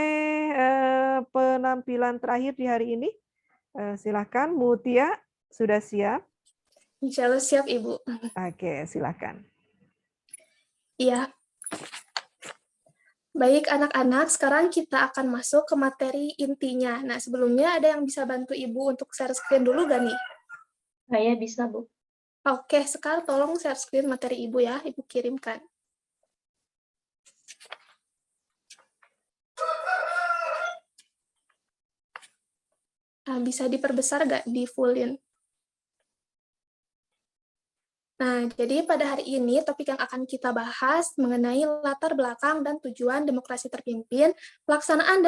Penampilan terakhir di hari ini, silakan Mutia, sudah siap? Insya Allah siap Ibu. Oke, silakan. Iya. Baik anak-anak, sekarang kita akan masuk ke materi intinya. Nah, sebelumnya ada yang bisa bantu Ibu untuk share screen dulu gak nih? Saya bisa, Bu. Oke, sekarang tolong share screen materi Ibu ya, Ibu kirimkan. Nah, bisa diperbesar nggak, di fullin? Nah, jadi pada hari ini topik yang akan kita bahas mengenai latar belakang dan tujuan demokrasi terpimpin, pelaksanaan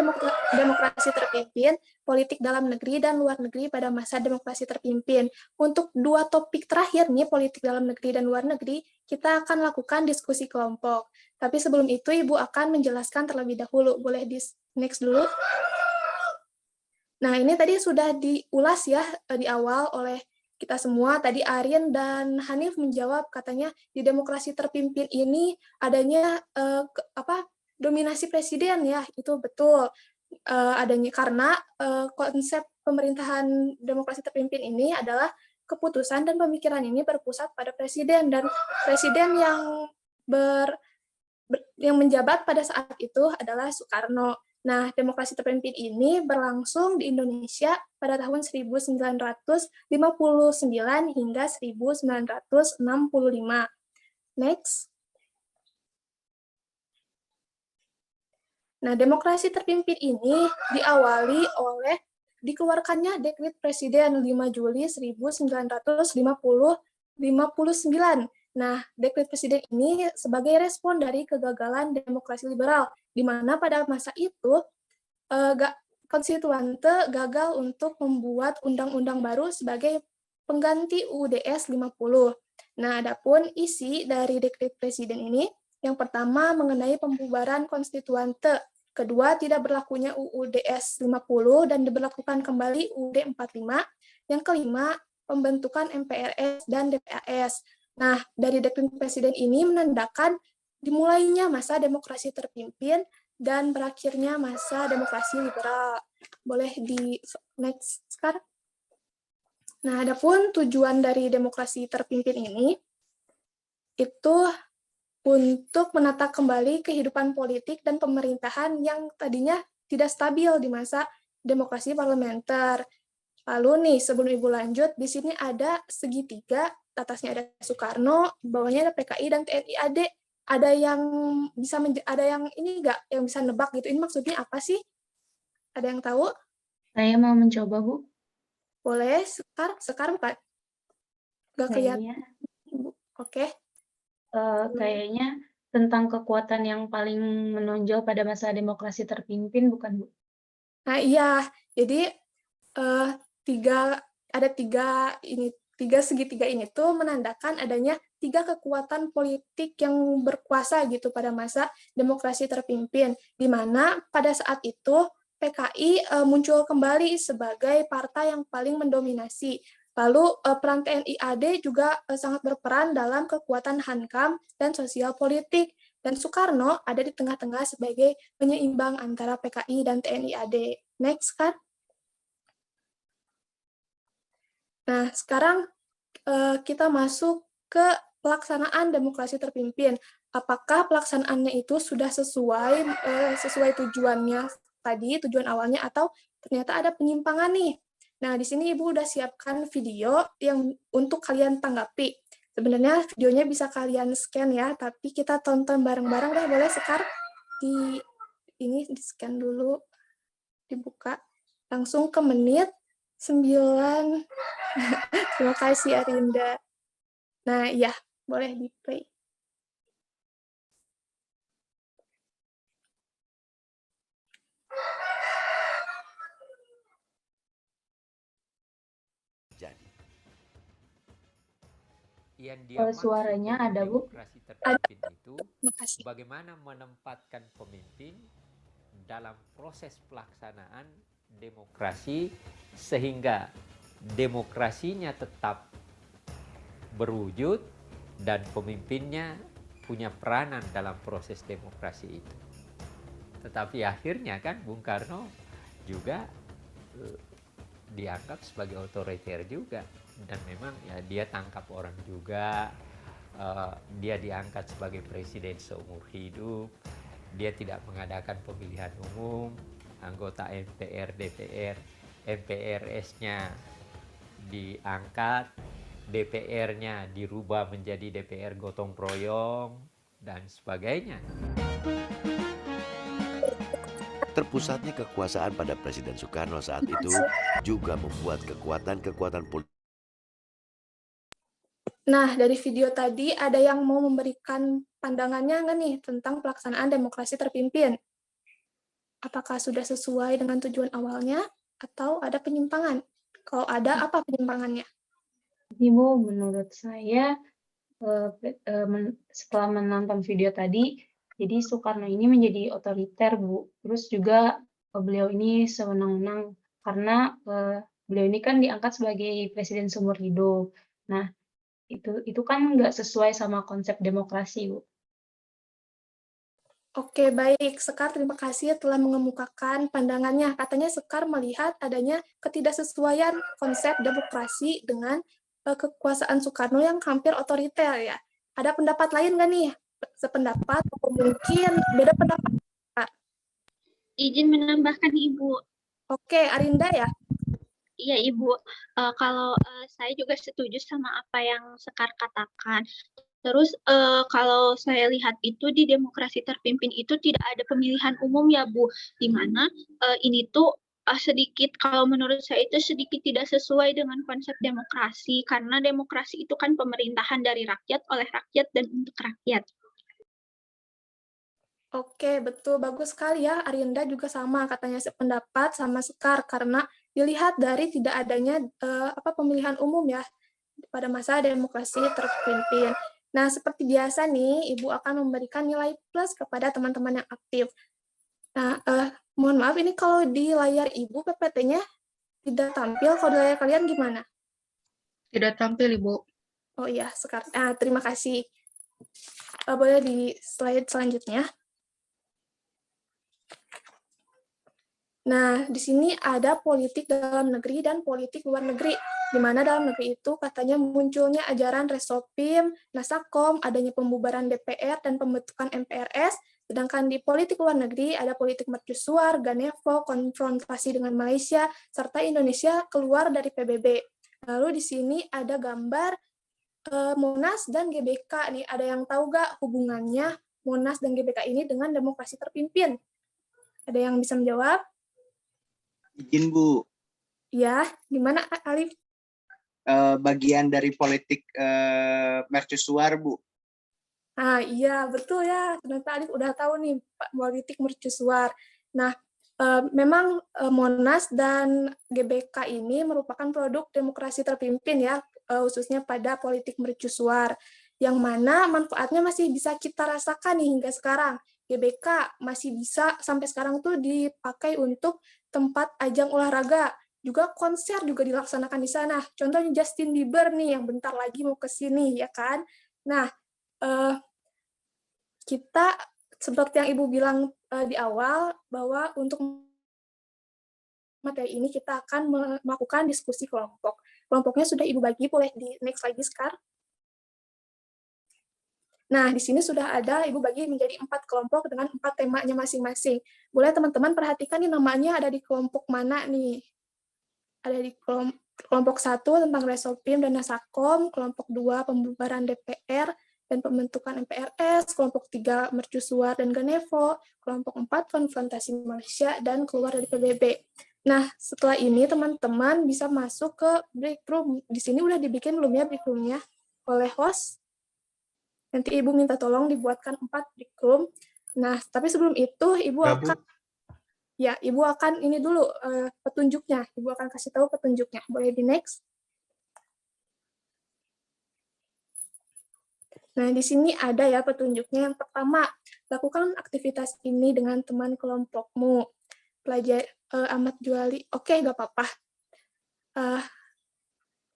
demokrasi terpimpin, politik dalam negeri dan luar negeri pada masa demokrasi terpimpin. Untuk dua topik terakhir nih, politik dalam negeri dan luar negeri, kita akan lakukan diskusi kelompok. Tapi sebelum itu, Ibu akan menjelaskan terlebih dahulu. Boleh di next dulu? Nah, ini tadi sudah diulas ya di awal oleh kita semua. Tadi Aryan dan Hanif menjawab katanya di demokrasi terpimpin ini adanya dominasi presiden ya, itu betul adanya karena konsep pemerintahan demokrasi terpimpin ini adalah keputusan dan pemikiran ini berpusat pada presiden dan presiden yang menjabat pada saat itu adalah Soekarno. Nah, demokrasi terpimpin ini berlangsung di Indonesia pada tahun 1959 hingga 1965. Next. Nah, demokrasi terpimpin ini diawali oleh dikeluarkannya Dekret Presiden 5 Juli 1959. Nah, Dekret Presiden ini sebagai respon dari kegagalan demokrasi liberal, di mana pada masa itu konstituante gagal untuk membuat undang-undang baru sebagai pengganti UUD 50. Nah, adapun isi dari Dekret Presiden ini, yang pertama mengenai pembubaran konstituante, Kedua, tidak berlakunya UUD S 50 dan diberlakukan kembali UUD 45. Yang kelima, pembentukan MPRS dan DPAS. Nah, dari Dekret Presiden ini menandakan dimulainya masa demokrasi terpimpin dan berakhirnya masa demokrasi liberal. Boleh di next sekarang? Nah, adapun tujuan dari demokrasi terpimpin ini itu untuk menata kembali kehidupan politik dan pemerintahan yang tadinya tidak stabil di masa demokrasi parlementer. Lalu nih, sebelum Ibu lanjut, di sini ada segitiga, atasnya ada Soekarno, bawahnya ada PKI dan TNI AD. Ada yang bisa ada yang ini nggak, yang bisa nebak gitu? Ini maksudnya apa sih? Ada yang tahu? Saya mau mencoba, Bu. Boleh, sekarang Pak. Nggak kelihatan. Kayaknya, Oke. kayaknya tentang kekuatan yang paling menonjol pada masa demokrasi terpimpin, bukan, Bu? Nah, iya. Jadi ada tiga segitiga ini tuh menandakan adanya tiga kekuatan politik yang berkuasa gitu pada masa demokrasi terpimpin, di mana pada saat itu PKI muncul kembali sebagai partai yang paling mendominasi. Lalu peran TNI AD juga sangat berperan dalam kekuatan hankam dan sosial politik. Dan Soekarno ada di tengah-tengah sebagai penyeimbang antara PKI dan TNI AD. Next, kan? Nah, sekarang kita masuk ke pelaksanaan demokrasi terpimpin. Apakah pelaksanaannya itu sudah sesuai tujuannya tadi, tujuan awalnya, atau ternyata ada penyimpangan nih? Nah, di sini Ibu udah siapkan video yang untuk kalian tanggapi. Sebenarnya videonya bisa kalian scan ya, tapi kita tonton bareng-bareng deh, boleh Sekar? Ini di-scan dulu, dibuka. Langsung ke menit 9. Terima kasih Arinda. Nah, iya, boleh di-play. Yang dia suaranya maksud ada, Bu? demokrasi terpimpin itu Makasih. bagaimana menempatkan pemimpin dalam proses pelaksanaan demokrasi sehingga demokrasinya tetap berwujud dan pemimpinnya punya peranan dalam proses demokrasi itu. Tetapi akhirnya kan Bung Karno juga dianggap sebagai otoriter juga, dan memang ya dia tangkap orang juga, dia diangkat sebagai presiden seumur hidup, dia tidak mengadakan pemilihan umum, anggota MPR, DPR, MPRS-nya diangkat, DPR-nya dirubah menjadi DPR gotong royong, dan sebagainya. Terpusatnya kekuasaan pada Presiden Soekarno saat itu juga membuat kekuatan-kekuatan politik. Nah, dari video tadi ada yang mau memberikan pandangannya nggak nih tentang pelaksanaan demokrasi terpimpin? Apakah sudah sesuai dengan tujuan awalnya atau ada penyimpangan? Kalau ada, apa penyimpangannya? Ibu, menurut saya setelah menonton video tadi, jadi Soekarno ini menjadi otoriter, Bu. Terus juga beliau ini sewenang-wenang karena beliau ini kan diangkat sebagai presiden seumur hidup. Nah, itu kan nggak sesuai sama konsep demokrasi, Bu. Oke, baik. Sekar, terima kasih telah mengemukakan pandangannya. Katanya Sekar melihat adanya ketidaksesuaian konsep demokrasi dengan kekuasaan Soekarno yang hampir otoriter ya. Ada pendapat lain nggak nih? Sependapat atau mungkin beda pendapat? Izin menambahkan Ibu. Oke, Arinda ya? Iya Ibu, kalau saya juga setuju sama apa yang Sekar katakan. Terus kalau saya lihat itu di demokrasi terpimpin itu tidak ada pemilihan umum ya Bu, di mana ini tuh sedikit, kalau menurut saya itu sedikit tidak sesuai dengan konsep demokrasi, karena demokrasi itu kan pemerintahan dari rakyat, oleh rakyat, dan untuk rakyat. Oke, betul. Bagus sekali ya. Arinda juga sama, katanya sependapat sama Sekar, karena dilihat dari tidak adanya pemilihan umum ya pada masa demokrasi terpimpin. Nah, seperti biasa nih, Ibu akan memberikan nilai plus kepada teman-teman yang aktif. Nah, mohon maaf ini kalau di layar Ibu PPT-nya tidak tampil, kalau di layar kalian gimana? Tidak tampil, Ibu. Oh iya, sekarang. Terima kasih. Boleh di slide selanjutnya. Nah, di sini ada politik dalam negeri dan politik luar negeri, di mana dalam negeri itu katanya munculnya ajaran Resopim, Nasakom, adanya pembubaran DPR dan pembentukan MPRS, sedangkan di politik luar negeri ada politik mercusuar, Ganevo, konfrontasi dengan Malaysia, serta Indonesia keluar dari PBB. Lalu di sini ada gambar Monas dan GBK nih. Ada yang tahu gak hubungannya Monas dan GBK ini dengan demokrasi terpimpin? Ada yang bisa menjawab? Izin Bu, Ya, gimana Alif? bagian dari politik mercusuar Bu. Nah, iya betul ya. Ternyata Alif udah tahu nih politik mercusuar. Nah, memang Monas dan GBK ini merupakan produk demokrasi terpimpin ya, khususnya pada politik mercusuar, yang mana manfaatnya masih bisa kita rasakan nih hingga sekarang. GBK masih bisa sampai sekarang tuh dipakai untuk tempat ajang olahraga, juga konser juga dilaksanakan di sana. Contohnya Justin Bieber nih yang bentar lagi mau ke sini ya kan. Nah, kita seperti yang Ibu bilang di awal bahwa untuk materi ini kita akan melakukan diskusi kelompok. Kelompoknya sudah Ibu bagi, boleh di next lagi sekarang. Nah, di sini sudah ada Ibu bagi menjadi 4 kelompok dengan 4 temanya masing-masing. Boleh teman-teman perhatikan nih namanya ada di kelompok mana nih. Ada di kelompok 1 tentang Resopim dan Nasakom, kelompok 2 pembubaran DPR dan pembentukan MPRS, kelompok 3 mercusuar dan Ganevo, kelompok 4 konfrontasi Malaysia dan keluar dari PBB. Nah, setelah ini teman-teman bisa masuk ke break room. Di sini udah dibikin belum ya break room-nya oleh host? Nanti Ibu minta tolong dibuatkan 4 break room. Nah, tapi sebelum itu Ibu akan Ibu akan ini dulu petunjuknya. Ibu akan kasih tahu petunjuknya. Boleh di next? Nah, di sini ada ya petunjuknya. Yang pertama, lakukan aktivitas ini dengan teman kelompokmu. Pelajari Ahmad Juali. Oke, nggak apa-apa.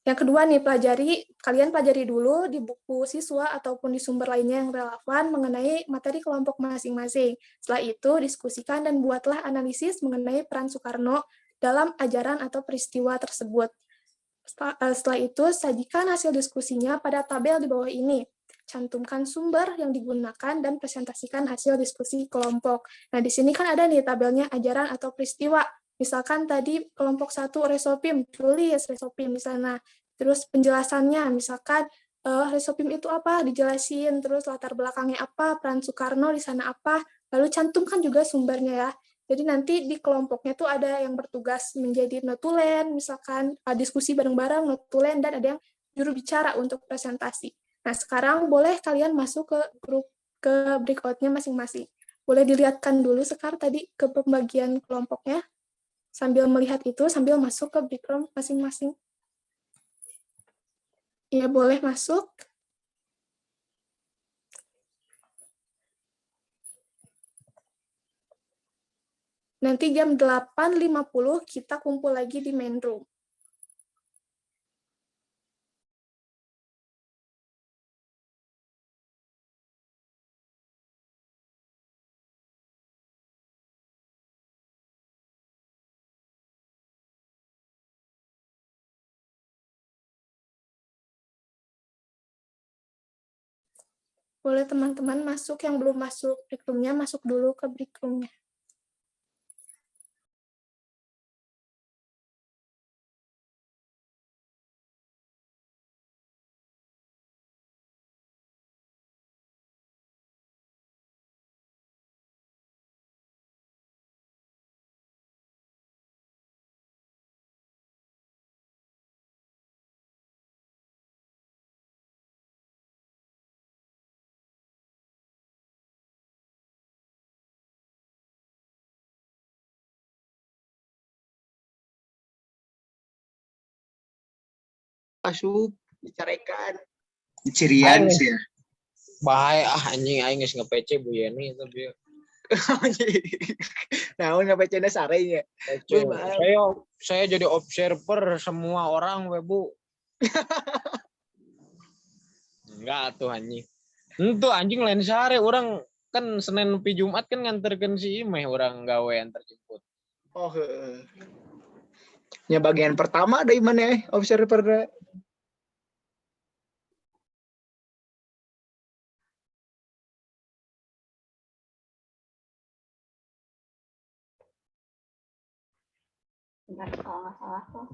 Yang kedua nih, kalian pelajari dulu di buku siswa ataupun di sumber lainnya yang relevan mengenai materi kelompok masing-masing. Setelah itu, diskusikan dan buatlah analisis mengenai peran Soekarno dalam ajaran atau peristiwa tersebut. Setelah itu, sajikan hasil diskusinya pada tabel di bawah ini. Cantumkan sumber yang digunakan dan presentasikan hasil diskusi kelompok. Nah, di sini kan ada nih tabelnya ajaran atau peristiwa. Misalkan tadi kelompok 1 Resopim, tulis Resopim di sana. Terus penjelasannya, misalkan Resopim itu apa, dijelasin, terus latar belakangnya apa, peran Soekarno di sana apa, lalu cantumkan juga sumbernya ya. Jadi nanti di kelompoknya tuh ada yang bertugas menjadi notulen, misalkan diskusi bareng-bareng notulen, dan ada yang juru bicara untuk presentasi. Nah, sekarang boleh kalian masuk ke grup, ke breakout-nya masing-masing. Boleh dilihatkan dulu sekarang tadi ke pembagian kelompoknya. Sambil melihat itu, sambil masuk ke breakout masing-masing. Ya, boleh masuk. Nanti jam 8.50 kita kumpul lagi di main room. Boleh teman-teman masuk, yang belum masuk break room-nya, masuk dulu ke break room-nya. Masuk, bicarakan. Cirian sih ya. Bahaya anjing aing geus nge-PC Bu Yeni tapi Nah, nyampe cina sarenya. Saya jadi observer semua orang, we, Bu. Enggak tuh anjing. Itu anjing lain sehari orang kan Senin pi Jumat kan nganterkeun si Imeh orang gawe antar jemput. Oh, nya bagian pertama dari mana observer. Benar, kalau nggak salah tuh.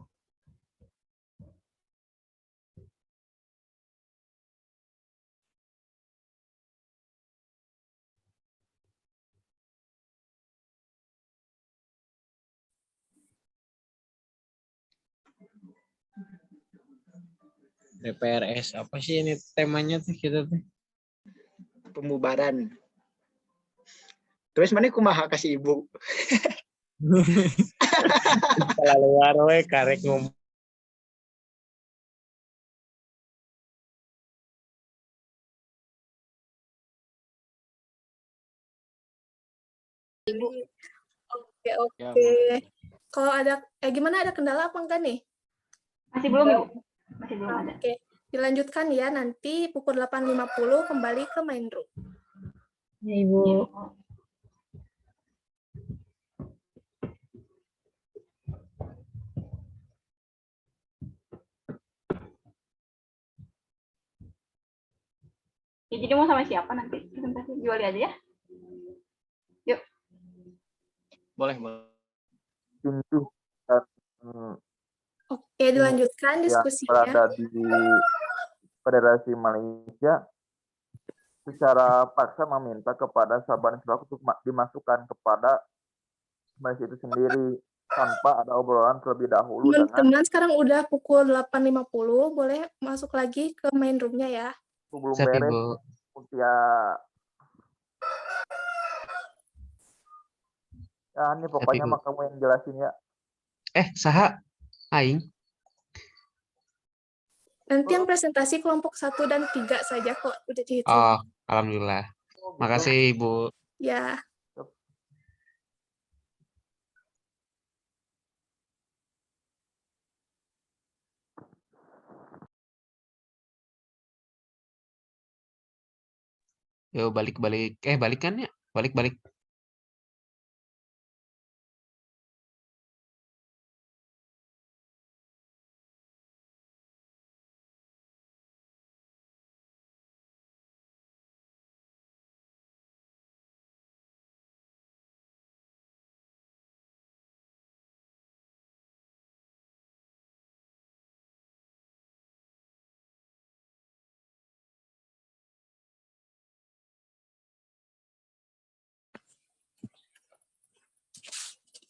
DPRS apa sih ini temanya tuh kita tuh? Pembubaran. Terus mana kumaha kasih ibu? Kalau luar we karek ngomong. Ibu. Oke, Ya, oke. Kalau ada gimana, ada kendala apa enggak nih? Masih belum, Ibu. Masih belum ada. Oke, dilanjutkan ya, nanti pukul 8.50 kembali ke main room. Ya, Ibu. Ya, jadi mau sama siapa nanti presentasi? Juali aja ya. Yuk. Boleh, boleh. Pintu Oke, dilanjutkan yang diskusinya. berada di Federasi Malaysia secara paksa meminta kepada Sabah dan Sarawak untuk dimasukkan kepada Malaysia itu sendiri tanpa ada obrolan terlebih dahulu dengan Teman-teman, sekarang udah pukul 8.50, boleh masuk lagi ke main room-nya ya. belum beres ya. Ya ini pokoknya mah kamu yang jelasin ya. Saha aing. Nanti yang presentasi kelompok 1 dan 3 saja kok, udah dihitung. Oh, alhamdulillah. Makasih, Ibu. Ya. Yo, balik-balik. Balikan ya. Balik-balik.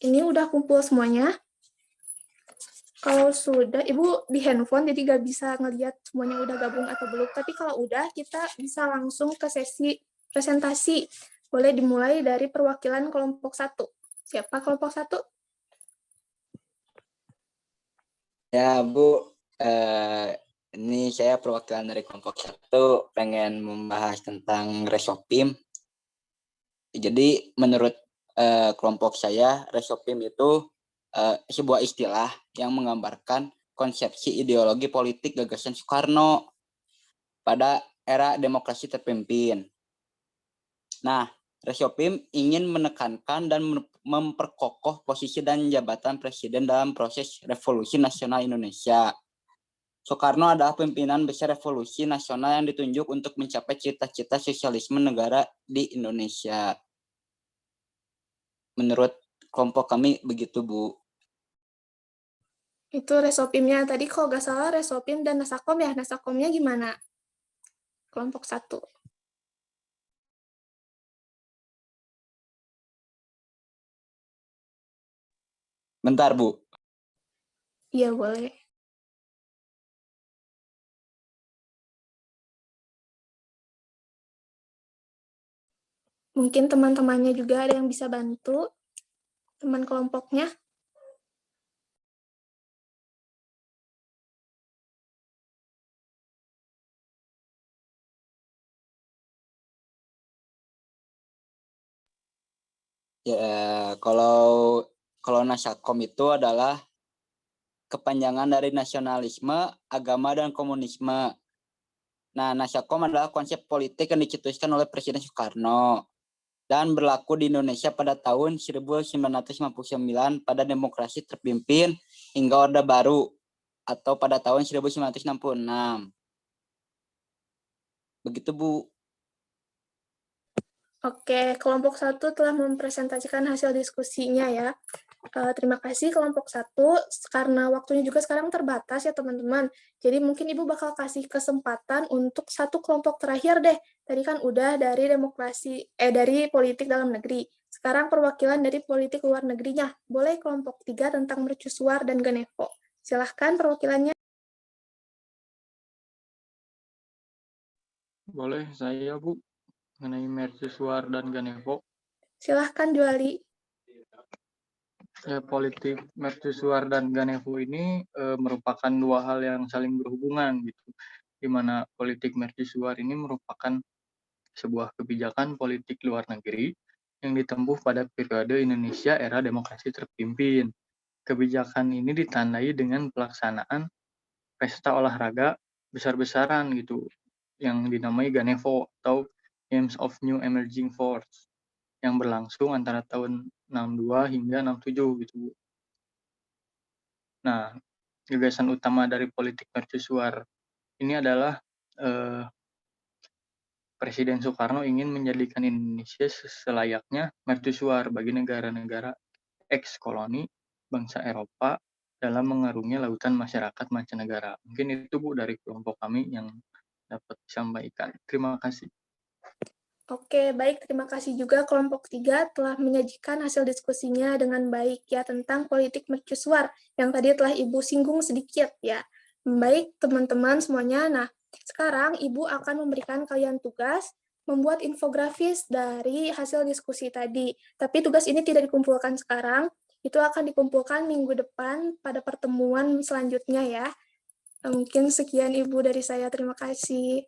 Ini udah kumpul semuanya. Kalau sudah, Ibu di handphone jadi nggak bisa ngelihat semuanya udah gabung atau belum. Tapi kalau udah, kita bisa langsung ke sesi presentasi. Boleh dimulai dari perwakilan kelompok 1. Siapa kelompok 1? Ya, Bu. Ini saya perwakilan dari kelompok 1 pengen membahas tentang resopim. Jadi menurut kelompok saya, resopim itu sebuah istilah yang menggambarkan konsepsi ideologi politik gagasan Soekarno pada era demokrasi terpimpin. Nah, resopim ingin menekankan dan memperkokoh posisi dan jabatan presiden dalam proses revolusi nasional Indonesia. Soekarno adalah pimpinan besar revolusi nasional yang ditunjuk untuk mencapai cita-cita sosialisme negara di Indonesia. Menurut kelompok kami begitu, Bu. Itu resopimnya. Tadi kalau nggak salah resopim dan nasakom ya. Nasakomnya gimana? Kelompok 1. Bentar, Bu. Iya, boleh. Mungkin teman-temannya juga ada yang bisa bantu. Teman kelompoknya. Ya, kalau Nasakom itu adalah kepanjangan dari nasionalisme, agama, dan komunisme. Nah, Nasakom adalah konsep politik yang dicetuskan oleh Presiden Soekarno dan berlaku di Indonesia pada tahun 1959 pada demokrasi terpimpin hingga Orde Baru atau pada tahun 1966. Begitu, Bu. Oke, kelompok 1 telah mempresentasikan hasil diskusinya ya. Terima kasih kelompok 1, karena waktunya juga sekarang terbatas ya teman-teman. Jadi mungkin Ibu bakal kasih kesempatan untuk satu kelompok terakhir deh. Tadi kan udah dari dari politik dalam negeri. Sekarang perwakilan dari politik luar negerinya. Boleh kelompok 3 tentang mercusuar dan Ganevo. Silahkan perwakilannya. Boleh saya, Bu, mengenai mercusuar dan Ganevo. Silahkan Juali. Ya, politik mercusuar dan Ganevo ini merupakan dua hal yang saling berhubungan gitu. Di mana politik mercusuar ini merupakan sebuah kebijakan politik luar negeri yang ditempuh pada periode Indonesia era demokrasi terpimpin. Kebijakan ini ditandai dengan pelaksanaan pesta olahraga besar-besaran gitu yang dinamai Ganevo atau Games of New Emerging Force yang berlangsung antara tahun 62 hingga 67 gitu. Nah, gagasan utama dari politik mercusuar ini adalah Presiden Soekarno ingin menjadikan Indonesia selayaknya mercusuar bagi negara-negara eks-koloni bangsa Eropa dalam mengarungi lautan masyarakat mancanegara. Mungkin itu, Bu, dari kelompok kami yang dapat disampaikan. Terima kasih. Oke, baik. Terima kasih juga kelompok 3 telah menyajikan hasil diskusinya dengan baik ya tentang politik mercusuar yang tadi telah Ibu singgung sedikit ya. Baik, teman-teman semuanya. Nah, sekarang Ibu akan memberikan kalian tugas membuat infografis dari hasil diskusi tadi. Tapi tugas ini tidak dikumpulkan sekarang, itu akan dikumpulkan minggu depan pada pertemuan selanjutnya ya. Mungkin sekian Ibu dari saya. Terima kasih.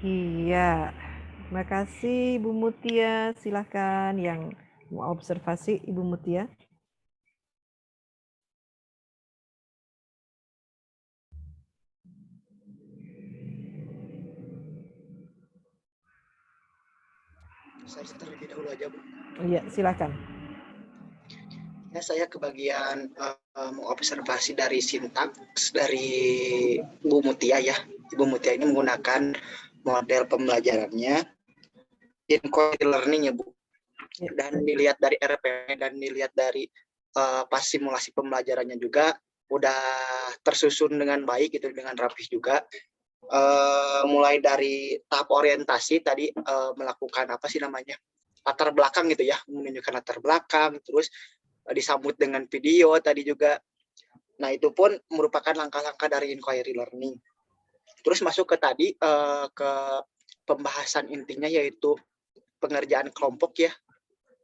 Iya, terima kasih Ibu Mutia. Silahkan yang mau observasi Ibu Mutia. Saya terlebih dahulu aja, Bu. Iya, silakan. Ya, saya kebagian mengobservasi dari sintaks dari Bu Mutia ya. Ibu Mutia ini menggunakan model pembelajarannya inquiry learning ya, Bu. Dan dilihat dari RPM dan dilihat dari pas simulasi pembelajarannya juga udah tersusun dengan baik gitu, dengan rapih juga. Mulai dari tahap orientasi tadi melakukan apa sih namanya, latar belakang gitu ya, menunjukkan latar belakang, terus disambut dengan video tadi juga. Nah, itu pun merupakan langkah-langkah dari inquiry learning. Terus masuk ke tadi ke pembahasan intinya yaitu pengerjaan kelompok ya.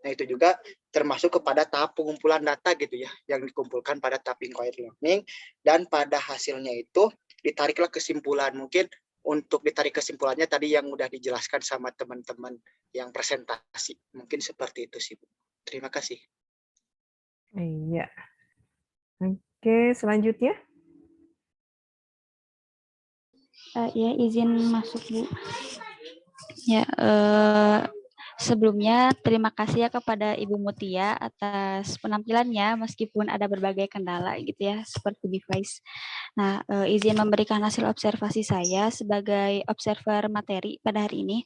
Nah, itu juga termasuk kepada tahap pengumpulan data gitu ya, yang dikumpulkan pada tahap inquiry learning, dan pada hasilnya itu ditariklah kesimpulan. Mungkin untuk ditarik kesimpulannya tadi yang udah dijelaskan sama teman-teman yang presentasi. Mungkin seperti itu sih, Bu. Terima kasih. Iya. Oke, selanjutnya. Ya, izin masuk, Bu. Ya, sebelumnya terima kasih ya kepada Ibu Mutia atas penampilannya meskipun ada berbagai kendala gitu ya seperti device. Nah, izin memberikan hasil observasi saya sebagai observer materi pada hari ini.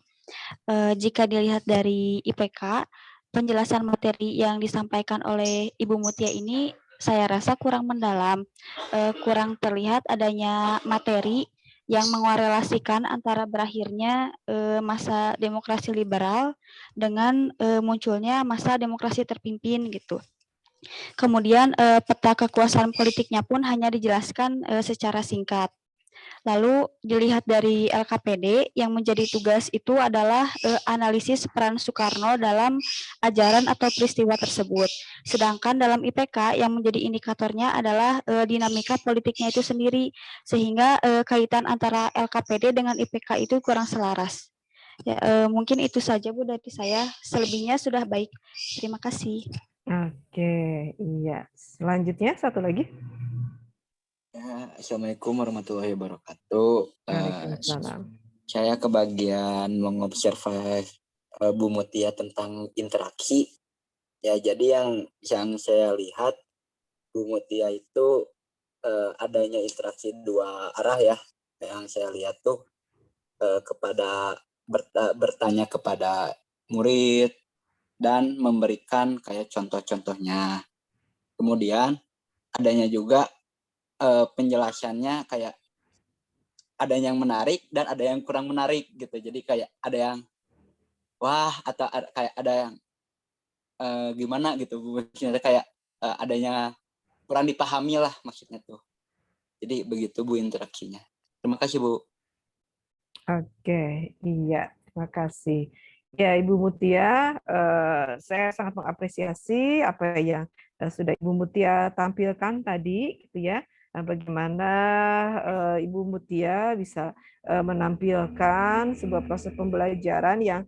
Jika dilihat dari IPK, penjelasan materi yang disampaikan oleh Ibu Mutia ini saya rasa kurang mendalam, kurang terlihat adanya materi yang mengorelasikan antara berakhirnya masa demokrasi liberal dengan munculnya masa demokrasi terpimpin gitu. Kemudian peta kekuasaan politiknya pun hanya dijelaskan secara singkat. Lalu dilihat dari LKPD yang menjadi tugas itu adalah analisis peran Soekarno dalam ajaran atau peristiwa tersebut. Sedangkan dalam IPK yang menjadi indikatornya adalah dinamika politiknya itu sendiri, sehingga kaitan antara LKPD dengan IPK itu kurang selaras. Ya, mungkin itu saja Bu dari saya. Selebihnya sudah baik. Terima kasih. Oke, iya. Selanjutnya satu lagi. Ya, Assalamualaikum warahmatullahi wabarakatuh. Waalaikumsalam. Saya kebagian mengobservasi Bu Mutia tentang interaksi. Ya, jadi yang saya lihat Bu Mutia itu adanya interaksi dua arah ya. Yang saya lihat tuh kepada bertanya kepada murid dan memberikan kayak contoh-contohnya. Kemudian adanya juga penjelasannya kayak ada yang menarik dan ada yang kurang menarik gitu. Jadi kayak ada yang wah atau kayak ada yang gimana gitu. Maksudnya kayak adanya kurang dipahami lah maksudnya tuh. Jadi begitu Bu interaksinya. Terima kasih Bu. Oke, iya, terima kasih. Ya, Ibu Mutia, saya sangat mengapresiasi apa yang sudah Ibu Mutia tampilkan tadi, gitu ya. Bagaimana Ibu Mutia bisa menampilkan sebuah proses pembelajaran yang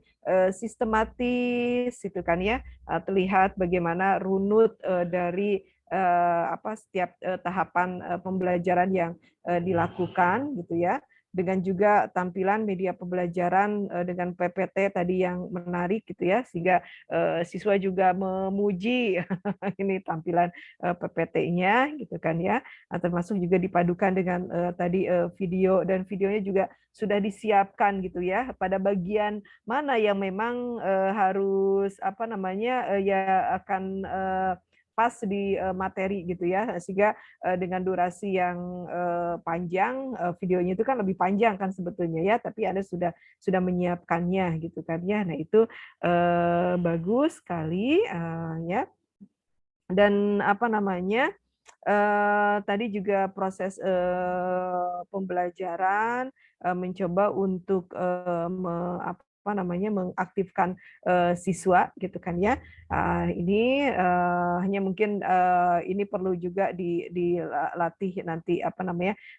sistematis, itu kan ya. Terlihat bagaimana runut dari setiap tahapan pembelajaran yang dilakukan, gitu ya. Dengan juga tampilan media pembelajaran dengan PPT tadi yang menarik gitu ya, sehingga siswa juga memuji ini tampilan PPT-nya gitu kan ya, termasuk juga dipadukan dengan tadi video, dan videonya juga sudah disiapkan gitu ya pada bagian mana yang memang harus ya akan pas di materi gitu ya, sehingga dengan durasi yang panjang, videonya itu kan lebih panjang kan sebetulnya ya, tapi Anda sudah menyiapkannya gitu kan ya. Nah itu bagus sekali ya. Dan tadi juga proses pembelajaran mencoba untuk mengaktifkan siswa gitu kan ya. Ini hanya mungkin ini perlu juga dilatih nanti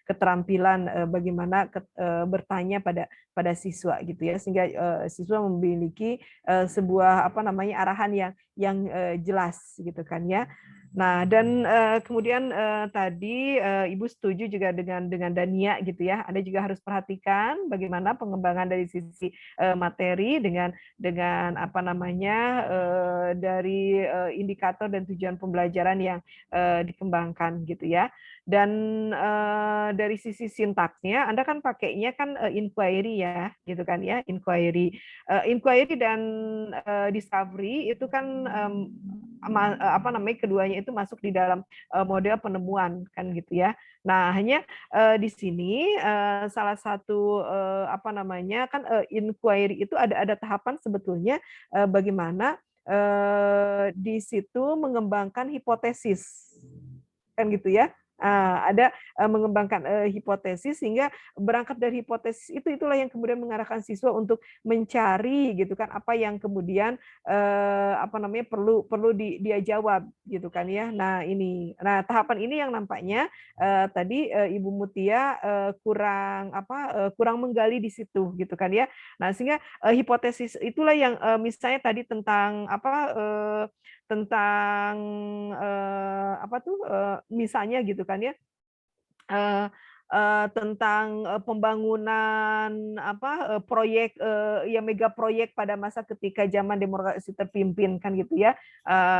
keterampilan bagaimana bertanya pada siswa gitu ya, sehingga siswa memiliki sebuah arahan yang jelas gitu kan ya. Nah, dan kemudian tadi Ibu setuju juga dengan Dania gitu ya. Anda juga harus perhatikan bagaimana pengembangan dari sisi materi dengan dari indikator dan tujuan pembelajaran yang dikembangkan gitu ya. Dan dari sisi sintaksnya, Anda kan pakainya kan inquiry ya, gitu kan ya, inquiry. Inquiry dan discovery itu kan keduanya itu masuk di dalam model penemuan kan gitu ya. Nah, hanya di sini salah satu inquiry itu ada tahapan sebetulnya bagaimana di situ mengembangkan hipotesis kan gitu ya. Ada mengembangkan hipotesis, sehingga berangkat dari hipotesis itulah yang kemudian mengarahkan siswa untuk mencari gitu kan apa yang kemudian perlu dia jawab gitu kan ya. Nah tahapan ini yang nampaknya tadi Ibu Mutia kurang menggali di situ gitu kan ya. Nah sehingga hipotesis itulah yang misalnya tadi tentang misalnya gitu kan ya, tentang pembangunan proyek ya mega proyek pada masa ketika zaman demokrasi terpimpin kan gitu ya.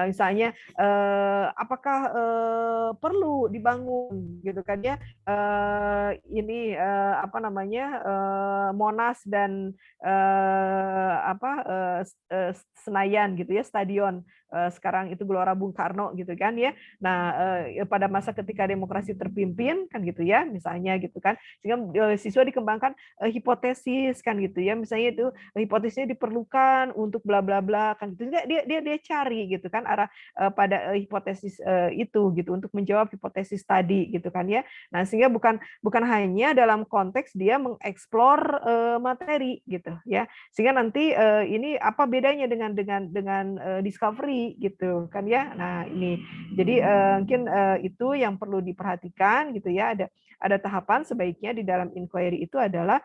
Misalnya apakah perlu dibangun gitu kan ya Monas dan Senayan gitu ya, stadion sekarang itu Gelora Bung Karno gitu kan ya. Nah, pada masa ketika demokrasi terpimpin kan gitu ya, misalnya gitu kan, sehingga siswa dikembangkan hipotesis kan gitu ya, misalnya itu hipotesisnya diperlukan untuk bla bla bla kan gitu. Dia cari gitu kan arah pada hipotesis itu gitu untuk menjawab hipotesis tadi gitu kan ya. Nah, sehingga bukan hanya dalam konteks dia mengeksplor materi gitu ya. Sehingga nanti ini apa bedanya dengan discovery gitu kan ya. Nah, ini jadi mungkin itu yang perlu diperhatikan gitu ya. Ada tahapan sebaiknya di dalam inquiry itu adalah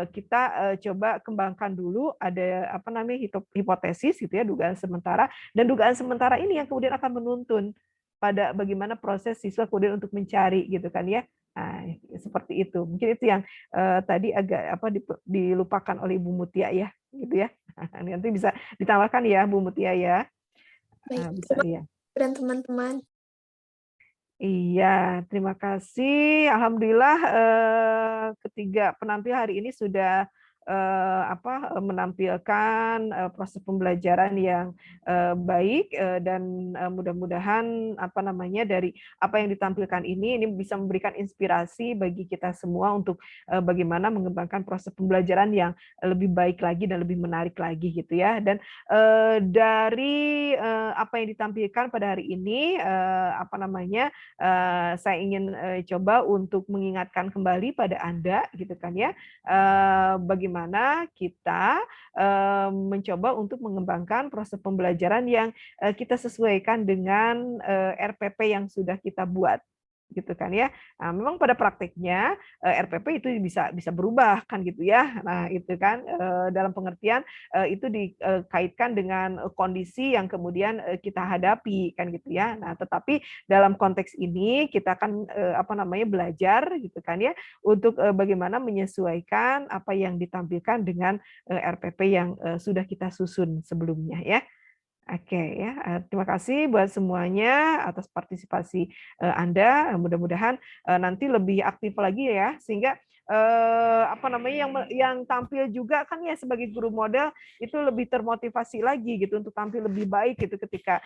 kita coba kembangkan dulu ada apa namanya hipotesis gitu ya, dugaan sementara, dan dugaan sementara ini yang kemudian akan menuntun pada bagaimana proses siswa kemudian untuk mencari gitu kan ya. Nah, seperti itu. Mungkin itu yang tadi agak dilupakan oleh Ibu Mutia ya, gitu ya. Nanti bisa ditambahkan ya Bu Mutia ya. Baik, Bisa ya. dan teman-teman. Iya, terima kasih. Alhamdulillah ketiga penampil hari ini sudah menampilkan proses pembelajaran yang baik dan mudah-mudahan dari apa yang ditampilkan ini bisa memberikan inspirasi bagi kita semua untuk bagaimana mengembangkan proses pembelajaran yang lebih baik lagi dan lebih menarik lagi gitu ya. Dan dari apa yang ditampilkan pada hari ini saya ingin coba untuk mengingatkan kembali pada Anda gitu kan ya, bagaimana kita mencoba untuk mengembangkan proses pembelajaran yang kita sesuaikan dengan RPP yang sudah kita buat gitu kan ya. Nah, memang pada prakteknya RPP itu bisa berubah kan gitu ya. Nah, itu kan dalam pengertian itu dikaitkan dengan kondisi yang kemudian kita hadapi kan gitu ya. Nah, tetapi dalam konteks ini kita akan belajar gitu kan ya untuk bagaimana menyesuaikan apa yang ditampilkan dengan RPP yang sudah kita susun sebelumnya ya. Oke ya, terima kasih buat semuanya atas partisipasi Anda. Mudah-mudahan nanti lebih aktif lagi ya, sehingga yang tampil juga kan ya sebagai guru model itu lebih termotivasi lagi gitu untuk tampil lebih baik gitu ketika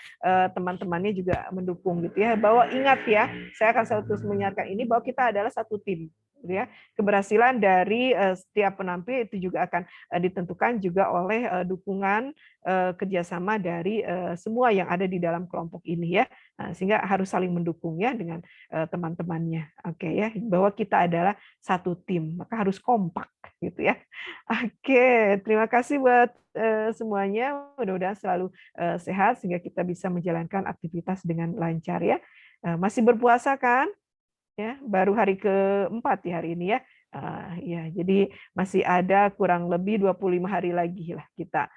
teman-temannya juga mendukung gitu ya. Bahwa ingat ya, saya akan selalu terus mengingatkan ini bahwa kita adalah satu tim. Ya, keberhasilan dari setiap penampil itu juga akan ditentukan juga oleh dukungan kerjasama dari semua yang ada di dalam kelompok ini ya. Nah, sehingga harus saling mendukung ya dengan teman-temannya. Oke ya, bahwa kita adalah satu tim, maka harus kompak gitu ya. Oke, terima kasih buat semuanya. Mudah-mudahan selalu sehat sehingga kita bisa menjalankan aktivitas dengan lancar ya. Masih berpuasa kan? Ya, baru hari keempat ya hari ini ya. Ya, jadi masih ada kurang lebih 25 hari lagi lah kita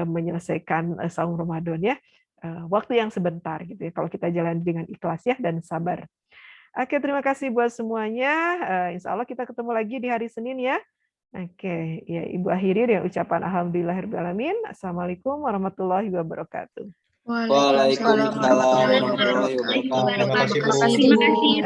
menyelesaikan saum Ramadan ya. Waktu yang sebentar gitu ya kalau kita jalan dengan ikhlas ya dan sabar. Oke, terima kasih buat semuanya. Insya Allah kita ketemu lagi di hari Senin ya. Oke, ya Ibu akhiri dengan ucapan alhamdulillahirobbilalamin. Assalamualaikum warahmatullahi wabarakatuh. Waalaikumsalam warahmatullahi wabarakatuh. Terima kasih.